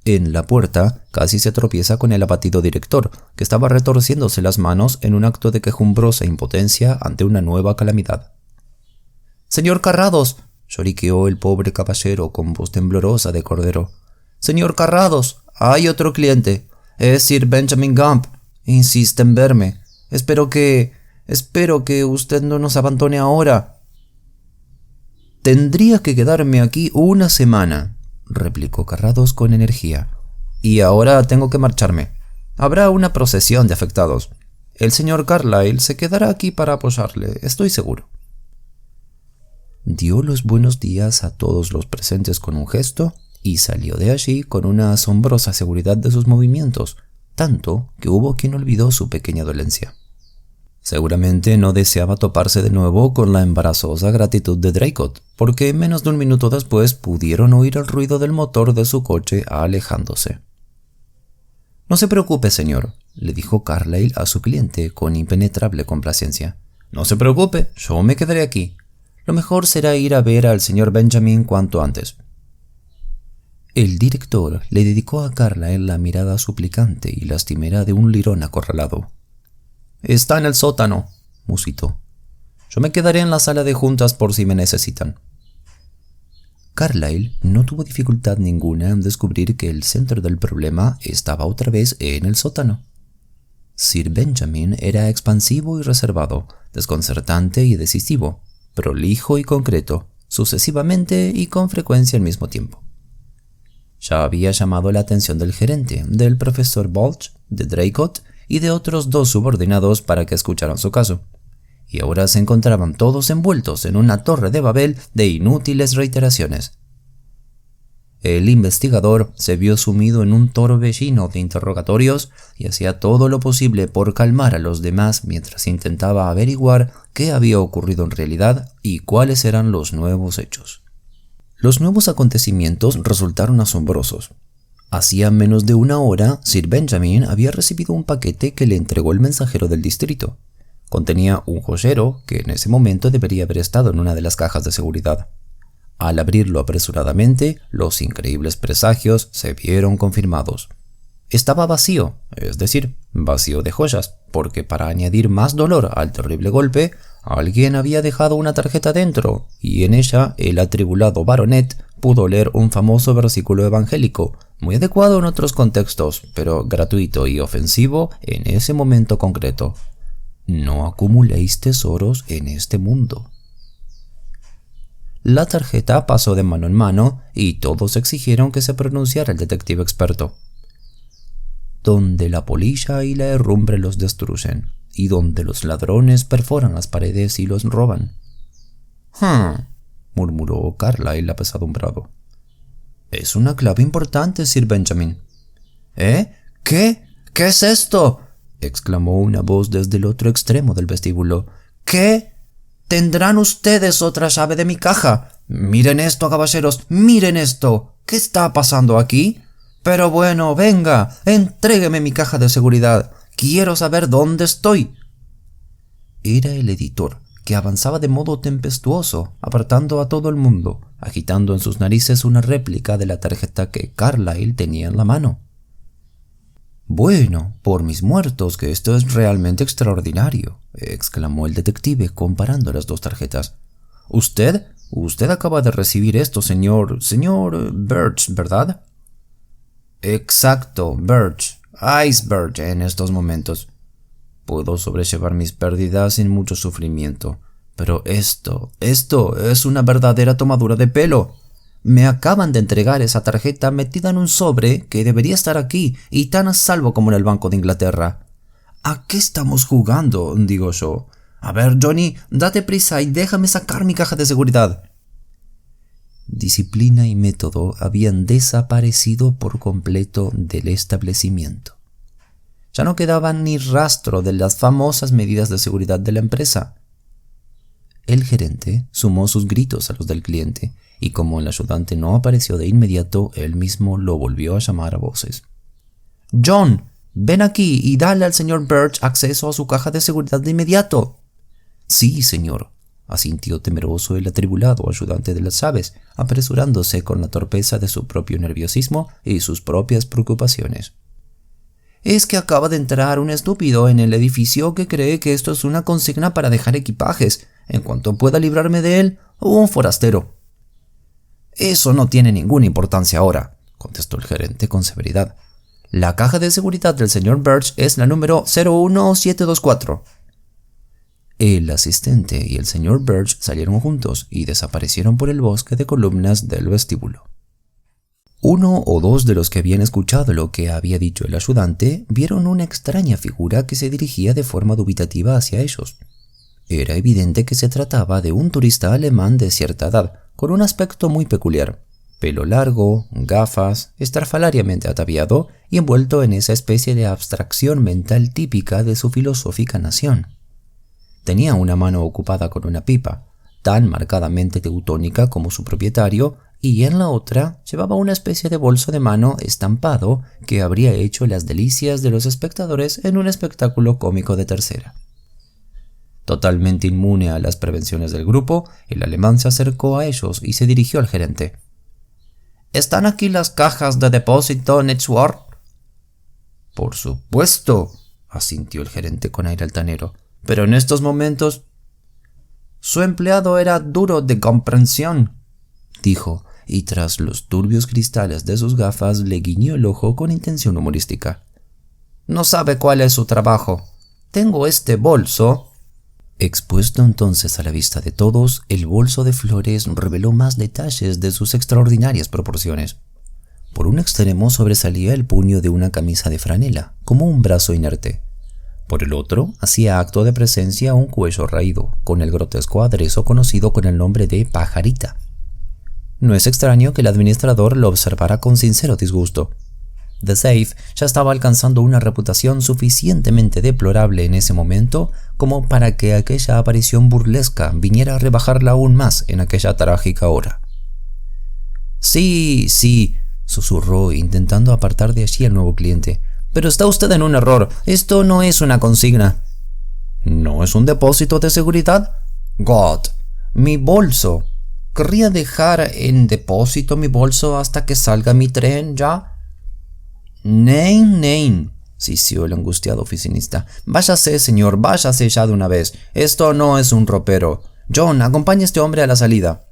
En la puerta casi se tropieza con el abatido director, que estaba retorciéndose las manos en un acto de quejumbrosa impotencia ante una nueva calamidad. «Señor Carrados», lloriqueó el pobre caballero con voz temblorosa de cordero. «Señor Carrados, hay otro cliente. Es Sir Benjamin Gump. Insiste en verme. Espero que usted no nos abandone ahora». Tendría que quedarme aquí una semana, replicó Carrados con energía. Y ahora tengo que marcharme. Habrá una procesión de afectados. El señor Carlyle se quedará aquí para apoyarle, estoy seguro. Dio los buenos días a todos los presentes con un gesto y salió de allí con una asombrosa seguridad de sus movimientos, tanto que hubo quien olvidó su pequeña dolencia. Seguramente no deseaba toparse de nuevo con la embarazosa gratitud de Draycott, porque menos de un minuto después pudieron oír el ruido del motor de su coche alejándose. «No se preocupe, señor», le dijo Carlyle a su cliente con impenetrable complacencia. «No se preocupe, yo me quedaré aquí. Lo mejor será ir a ver al señor Benjamin cuanto antes». El director le dedicó a Carlyle la mirada suplicante y lastimera de un lirón acorralado. «Está en el sótano», musitó. «Yo me quedaré en la sala de juntas por si me necesitan». Carlyle no tuvo dificultad ninguna en descubrir que el centro del problema estaba otra vez en el sótano. Sir Benjamin era expansivo y reservado, desconcertante y decisivo, prolijo y concreto, sucesivamente y con frecuencia al mismo tiempo. Ya había llamado la atención del gerente, del profesor Balch, de Draycott y de otros 2 subordinados para que escucharan su caso, y ahora se encontraban todos envueltos en una torre de Babel de inútiles reiteraciones. El investigador se vio sumido en un torbellino de interrogatorios y hacía todo lo posible por calmar a los demás mientras intentaba averiguar qué había ocurrido en realidad y cuáles eran los nuevos hechos. Los nuevos acontecimientos resultaron asombrosos. Hacía menos de una hora, Sir Benjamin había recibido un paquete que le entregó el mensajero del distrito. Contenía un joyero que en ese momento debería haber estado en una de las cajas de seguridad. Al abrirlo apresuradamente, los increíbles presagios se vieron confirmados. Estaba vacío, es decir, vacío de joyas, porque para añadir más dolor al terrible golpe, alguien había dejado una tarjeta dentro, y en ella el atribulado baronet pudo leer un famoso versículo evangélico, muy adecuado en otros contextos, pero gratuito y ofensivo en ese momento concreto. No acumuléis tesoros en este mundo. La tarjeta pasó de mano en mano y todos exigieron que se pronunciara el detective experto. Donde la polilla y la herrumbre los destruyen, y donde los ladrones perforan las paredes y los roban. Murmuró Carlyle apesadumbrado. Es una clave importante, Sir Benjamin. ¿Qué? ¿Qué es esto?, exclamó una voz desde el otro extremo del vestíbulo. ¿Qué? ¿Tendrán ustedes otra llave de mi caja? Miren esto, caballeros, miren esto. ¿Qué está pasando aquí? Pero bueno, venga, entrégueme mi caja de seguridad. Quiero saber dónde estoy. Era el editor, que avanzaba de modo tempestuoso, apartando a todo el mundo, agitando en sus narices una réplica de la tarjeta que Carlyle tenía en la mano. «Bueno, por mis muertos, que esto es realmente extraordinario», exclamó el detective comparando las 2 tarjetas. «Usted acaba de recibir esto, señor Birch, ¿verdad?» «Exacto, Birch, Iceberg en estos momentos. Puedo sobrellevar mis pérdidas sin mucho sufrimiento, pero esto es una verdadera tomadura de pelo. Me acaban de entregar esa tarjeta metida en un sobre que debería estar aquí y tan a salvo como en el Banco de Inglaterra. ¿A qué estamos jugando?, digo yo. A ver, Johnny, date prisa y déjame sacar mi caja de seguridad». Disciplina y método habían desaparecido por completo del establecimiento. Ya no quedaba ni rastro de las famosas medidas de seguridad de la empresa. El gerente sumó sus gritos a los del cliente, y como el ayudante no apareció de inmediato, él mismo lo volvió a llamar a voces. «John, ven aquí y dale al señor Birch acceso a su caja de seguridad de inmediato». «Sí, señor», asintió temeroso el atribulado ayudante de las llaves, apresurándose con la torpeza de su propio nerviosismo y sus propias preocupaciones. «Es que acaba de entrar un estúpido en el edificio que cree que esto es una consigna para dejar equipajes. En cuanto pueda librarme de él, un forastero». «Eso no tiene ninguna importancia ahora», contestó el gerente con severidad. «La caja de seguridad del señor Birch es la número 01724». El asistente y el señor Birch salieron juntos y desaparecieron por el bosque de columnas del vestíbulo. Uno o dos de los que habían escuchado lo que había dicho el ayudante vieron una extraña figura que se dirigía de forma dubitativa hacia ellos. Era evidente que se trataba de un turista alemán de cierta edad, con un aspecto muy peculiar. Pelo largo, gafas, estrafalariamente ataviado y envuelto en esa especie de abstracción mental típica de su filosófica nación. Tenía una mano ocupada con una pipa, tan marcadamente teutónica como su propietario, y en la otra llevaba una especie de bolso de mano estampado que habría hecho las delicias de los espectadores en un espectáculo cómico de tercera. Totalmente inmune a las prevenciones del grupo, el alemán se acercó a ellos y se dirigió al gerente. ¿Están aquí las cajas de depósito Netsworth? Por supuesto, asintió el gerente con aire altanero, pero en estos momentos... Su empleado era duro de comprensión, dijo, y tras los turbios cristales de sus gafas le guiñó el ojo con intención humorística. No sabe cuál es su trabajo. Tengo este bolso... Expuesto entonces a la vista de todos, el bolso de flores reveló más detalles de sus extraordinarias proporciones. Por un extremo sobresalía el puño de una camisa de franela, como un brazo inerte. Por el otro, hacía acto de presencia un cuello raído, con el grotesco aderezo conocido con el nombre de pajarita. No es extraño que el administrador lo observara con sincero disgusto. The Safe ya estaba alcanzando una reputación suficientemente deplorable en ese momento como para que aquella aparición burlesca viniera a rebajarla aún más en aquella trágica hora. Sí, susurró intentando apartar de allí al nuevo cliente. Pero está usted en un error. Esto no es una consigna. ¿No es un depósito de seguridad? God, mi bolso. ¿Querría dejar en depósito mi bolso hasta que salga mi tren ya? Nein, sisió el angustiado oficinista. Váyase, señor, váyase ya de una vez. Esto no es un ropero. John, acompañe a este hombre a la salida.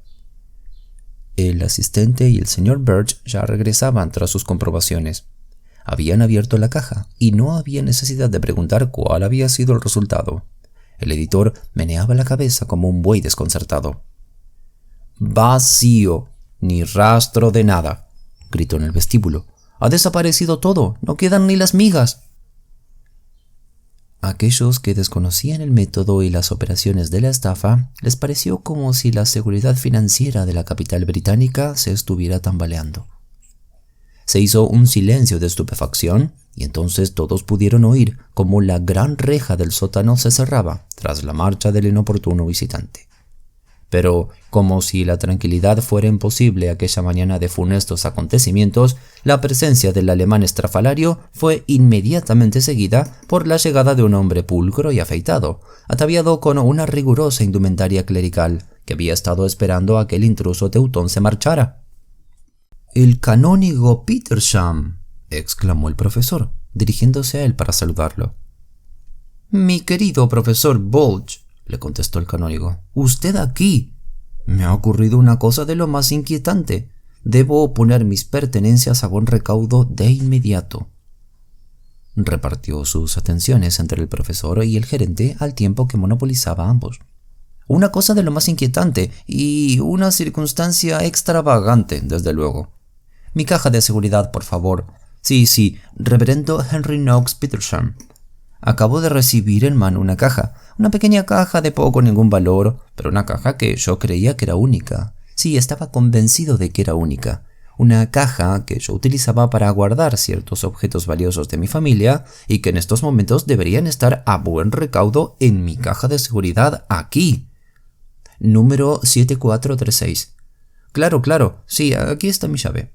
El asistente y el señor Birch ya regresaban tras sus comprobaciones. Habían abierto la caja y no había necesidad de preguntar cuál había sido el resultado. El editor meneaba la cabeza como un buey desconcertado. Vacío, ni rastro de nada, gritó en el vestíbulo. Ha desaparecido todo, no quedan ni las migas. A aquellos que desconocían el método y las operaciones de la estafa, les pareció como si la seguridad financiera de la capital británica se estuviera tambaleando. Se hizo un silencio de estupefacción y entonces todos pudieron oír cómo la gran reja del sótano se cerraba tras la marcha del inoportuno visitante. Pero, como si la tranquilidad fuera imposible aquella mañana de funestos acontecimientos, la presencia del alemán estrafalario fue inmediatamente seguida por la llegada de un hombre pulcro y afeitado, ataviado con una rigurosa indumentaria clerical, que había estado esperando a que el intruso teutón se marchara. «El canónigo Petersham», exclamó el profesor, dirigiéndose a él para saludarlo. «Mi querido profesor Bulge», le contestó el canónigo, «usted aquí. Me ha ocurrido una cosa de lo más inquietante. Debo poner mis pertenencias a buen recaudo de inmediato». Repartió sus atenciones entre el profesor y el gerente al tiempo que monopolizaba a ambos. «Una cosa de lo más inquietante y una circunstancia extravagante, desde luego. Mi caja de seguridad, por favor. Sí, reverendo Henry Knox Petersham. Acabo de recibir en mano una caja, una pequeña caja de poco o ningún valor, pero una caja que yo creía que era única. Sí, estaba convencido de que era única. Una caja que yo utilizaba para guardar ciertos objetos valiosos de mi familia y que en estos momentos deberían estar a buen recaudo en mi caja de seguridad aquí. Número 7436. Claro, sí, aquí está mi llave.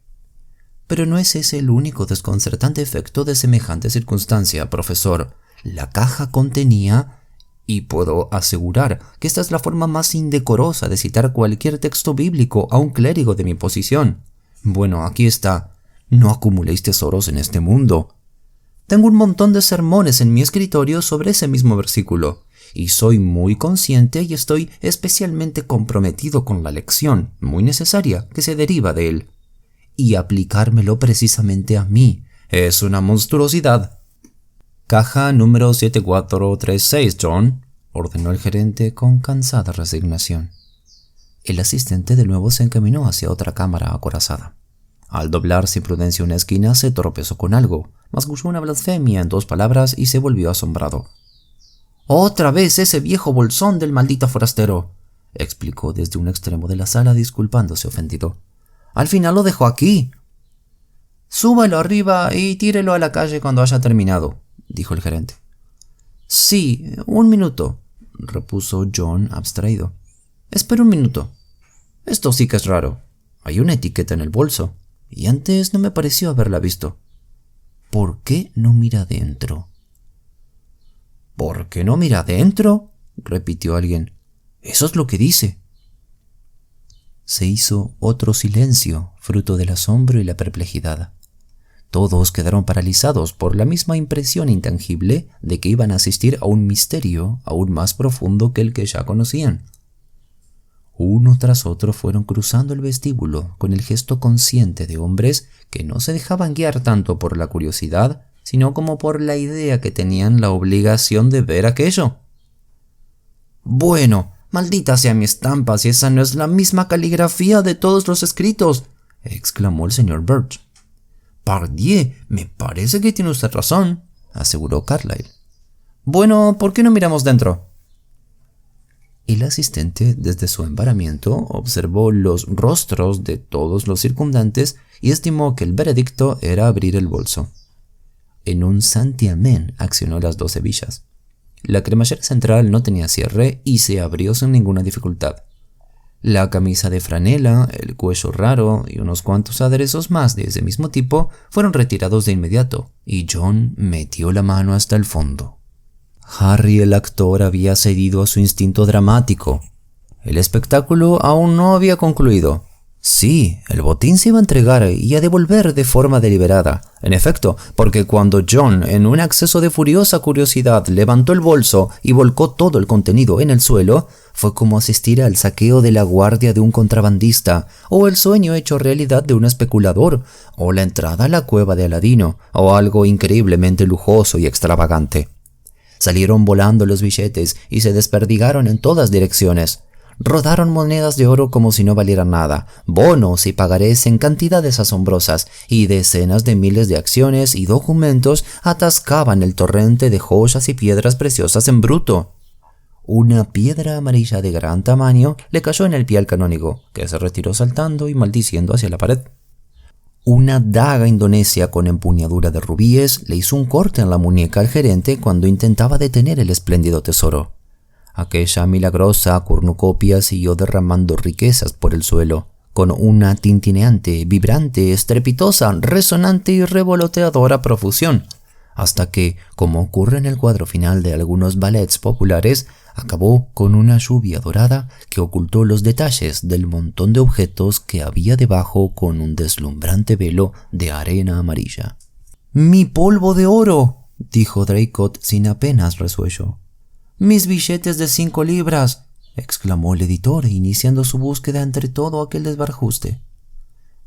Pero no es ese el único desconcertante efecto de semejante circunstancia, profesor. La caja contenía, y puedo asegurar que esta es la forma más indecorosa de citar cualquier texto bíblico a un clérigo de mi posición. Bueno, aquí está. No acumuléis tesoros en este mundo. Tengo un montón de sermones en mi escritorio sobre ese mismo versículo, y soy muy consciente y estoy especialmente comprometido con la lección, muy necesaria, que se deriva de él. Y aplicármelo precisamente a mí es una monstruosidad. Caja número 7436, John, ordenó el gerente con cansada resignación. El asistente de nuevo se encaminó hacia otra cámara acorazada. Al doblar sin prudencia una esquina se tropezó con algo, masculló una blasfemia en 2 palabras y se volvió asombrado. «¡Otra vez ese viejo bolsón del maldito forastero!», explicó desde un extremo de la sala disculpándose ofendido. «Al final lo dejó aquí». «Súbalo arriba y tírelo a la calle cuando haya terminado», dijo el gerente. «Sí, 1 minuto», repuso John abstraído. «Espera 1 minuto. Esto sí que es raro. Hay una etiqueta en el bolso, y antes no me pareció haberla visto. ¿Por qué no mira adentro?» «¿Por qué no mira adentro?», repitió alguien. «Eso es lo que dice». Se hizo otro silencio, fruto del asombro y la perplejidad. Todos quedaron paralizados por la misma impresión intangible de que iban a asistir a un misterio aún más profundo que el que ya conocían. Uno tras otro fueron cruzando el vestíbulo con el gesto consciente de hombres que no se dejaban guiar tanto por la curiosidad, sino como por la idea que tenían la obligación de ver aquello. «Bueno, maldita sea mi estampa si esa no es la misma caligrafía de todos los escritos», exclamó el señor Birch. «Pardieu, me parece que tiene usted razón», aseguró Carlyle. «Bueno, ¿por qué no miramos dentro?». El asistente, desde su embaramiento, observó los rostros de todos los circundantes y estimó que el veredicto era abrir el bolso. En un santiamén accionó las 2 hebillas. La cremallera central no tenía cierre y se abrió sin ninguna dificultad. La camisa de franela, el cuello raro y unos cuantos aderezos más de ese mismo tipo fueron retirados de inmediato, y John metió la mano hasta el fondo. Harry, el actor, había cedido a su instinto dramático. El espectáculo aún no había concluido. Sí, el botín se iba a entregar y a devolver de forma deliberada. En efecto, porque cuando John, en un acceso de furiosa curiosidad, levantó el bolso y volcó todo el contenido en el suelo, fue como asistir al saqueo de la guardia de un contrabandista, o el sueño hecho realidad de un especulador, o la entrada a la cueva de Aladino, o algo increíblemente lujoso y extravagante. Salieron volando los billetes y se desperdigaron en todas direcciones. Rodaron monedas de oro como si no valieran nada, bonos y pagarés en cantidades asombrosas, y decenas de miles de acciones y documentos atascaban el torrente de joyas y piedras preciosas en bruto. Una piedra amarilla de gran tamaño le cayó en el pie al canónigo, que se retiró saltando y maldiciendo hacia la pared. Una daga indonesia con empuñadura de rubíes le hizo un corte en la muñeca al gerente cuando intentaba detener el espléndido tesoro. Aquella milagrosa cornucopia siguió derramando riquezas por el suelo, con una tintineante, vibrante, estrepitosa, resonante y revoloteadora profusión, hasta que, como ocurre en el cuadro final de algunos ballets populares, acabó con una lluvia dorada que ocultó los detalles del montón de objetos que había debajo con un deslumbrante velo de arena amarilla. «¡Mi polvo de oro!», dijo Draycott sin apenas resuello. «¡Mis billetes de 5 libras!», exclamó el editor, iniciando su búsqueda entre todo aquel desbarajuste.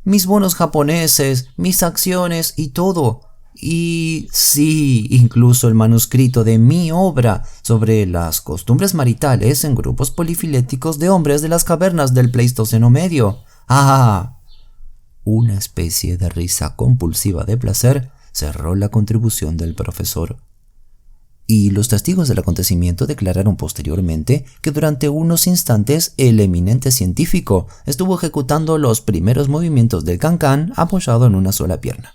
«¡Mis bonos japoneses, mis acciones y todo! Y sí, incluso el manuscrito de mi obra sobre las costumbres maritales en grupos polifiléticos de hombres de las cavernas del Pleistoceno medio! ¡Ah!». Una especie de risa compulsiva de placer cerró la contribución del profesor. Y los testigos del acontecimiento declararon posteriormente que durante unos instantes el eminente científico estuvo ejecutando los primeros movimientos del cancán apoyado en una sola pierna.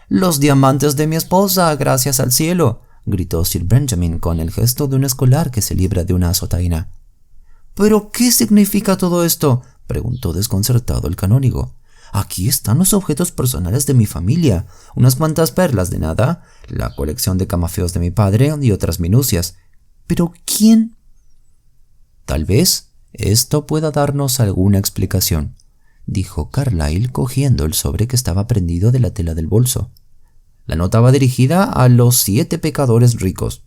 «¡Los diamantes de mi esposa, gracias al cielo!», gritó Sir Benjamin con el gesto de un escolar que se libra de una azotaina. «¿Pero qué significa todo esto?», preguntó desconcertado el canónigo. «Aquí están los objetos personales de mi familia, unas cuantas perlas de nada, la colección de camafeos de mi padre y otras minucias. ¿Pero quién?». «Tal vez esto pueda darnos alguna explicación», dijo Carlyle cogiendo el sobre que estaba prendido de la tela del bolso. «La nota va dirigida a los 7 pecadores ricos.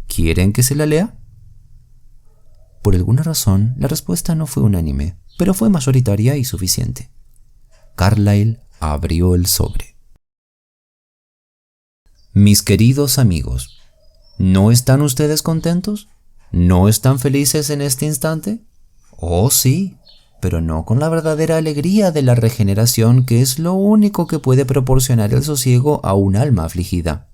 ¿Quieren que se la lea?». Por alguna razón, la respuesta no fue unánime, pero fue mayoritaria y suficiente. Carlyle abrió el sobre. «Mis queridos amigos, ¿no están ustedes contentos?», ¿No están felices en este instante? Oh, sí, pero no con la verdadera alegría de la regeneración, que es lo único que puede proporcionar el sosiego a un alma afligida.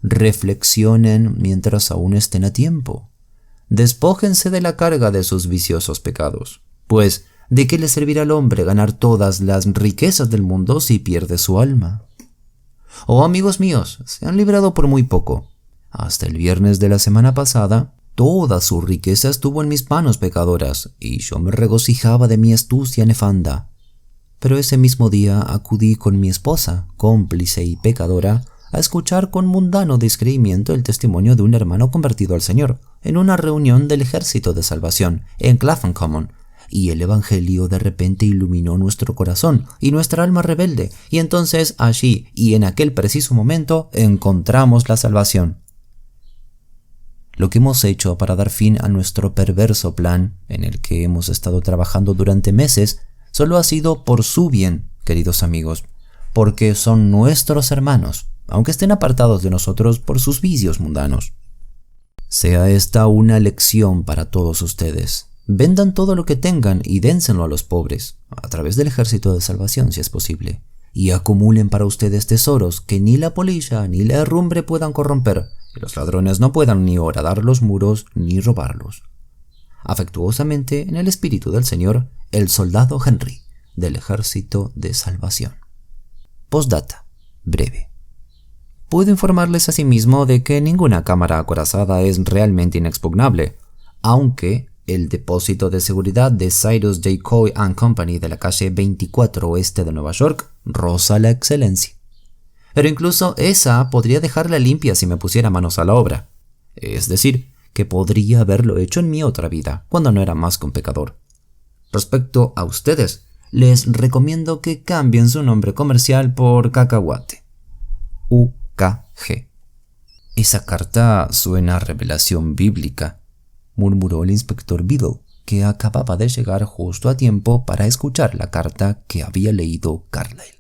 Reflexionen mientras aún estén a tiempo. Despójense de la carga de sus viciosos pecados, pues ¿de qué le servirá al hombre ganar todas las riquezas del mundo si pierde su alma? Oh, amigos míos, se han librado por muy poco. Hasta el viernes de la semana pasada, toda su riqueza estuvo en mis manos pecadoras, y yo me regocijaba de mi astucia nefanda. Pero ese mismo día acudí con mi esposa, cómplice y pecadora, a escuchar con mundano descreimiento el testimonio de un hermano convertido al Señor, en una reunión del Ejército de Salvación, en Clapham Common, y el Evangelio de repente iluminó nuestro corazón y nuestra alma rebelde, y entonces allí y en aquel preciso momento encontramos la salvación. Lo que hemos hecho para dar fin a nuestro perverso plan, en el que hemos estado trabajando durante meses, solo ha sido por su bien, queridos amigos, porque son nuestros hermanos, aunque estén apartados de nosotros por sus vicios mundanos. Sea esta una lección para todos ustedes. Vendan todo lo que tengan y dénselo a los pobres, a través del Ejército de Salvación si es posible, y acumulen para ustedes tesoros que ni la polilla ni la herrumbre puedan corromper, y los ladrones no puedan ni horadar los muros ni robarlos. Afectuosamente, en el espíritu del Señor, el soldado Henry, del Ejército de Salvación. Postdata, breve. Puedo informarles asimismo de que ninguna cámara acorazada es realmente inexpugnable, aunque el depósito de seguridad de Cyrus J. Coy & Company de la calle 24 oeste de Nueva York roza la excelencia. Pero incluso esa podría dejarla limpia si me pusiera manos a la obra. Es decir, que podría haberlo hecho en mi otra vida, cuando no era más que un pecador. Respecto a ustedes, les recomiendo que cambien su nombre comercial por Cacahuate. UKG. Esa carta suena a revelación bíblica, murmuró el inspector Biddle, que acababa de llegar justo a tiempo para escuchar la carta que había leído Carlyle.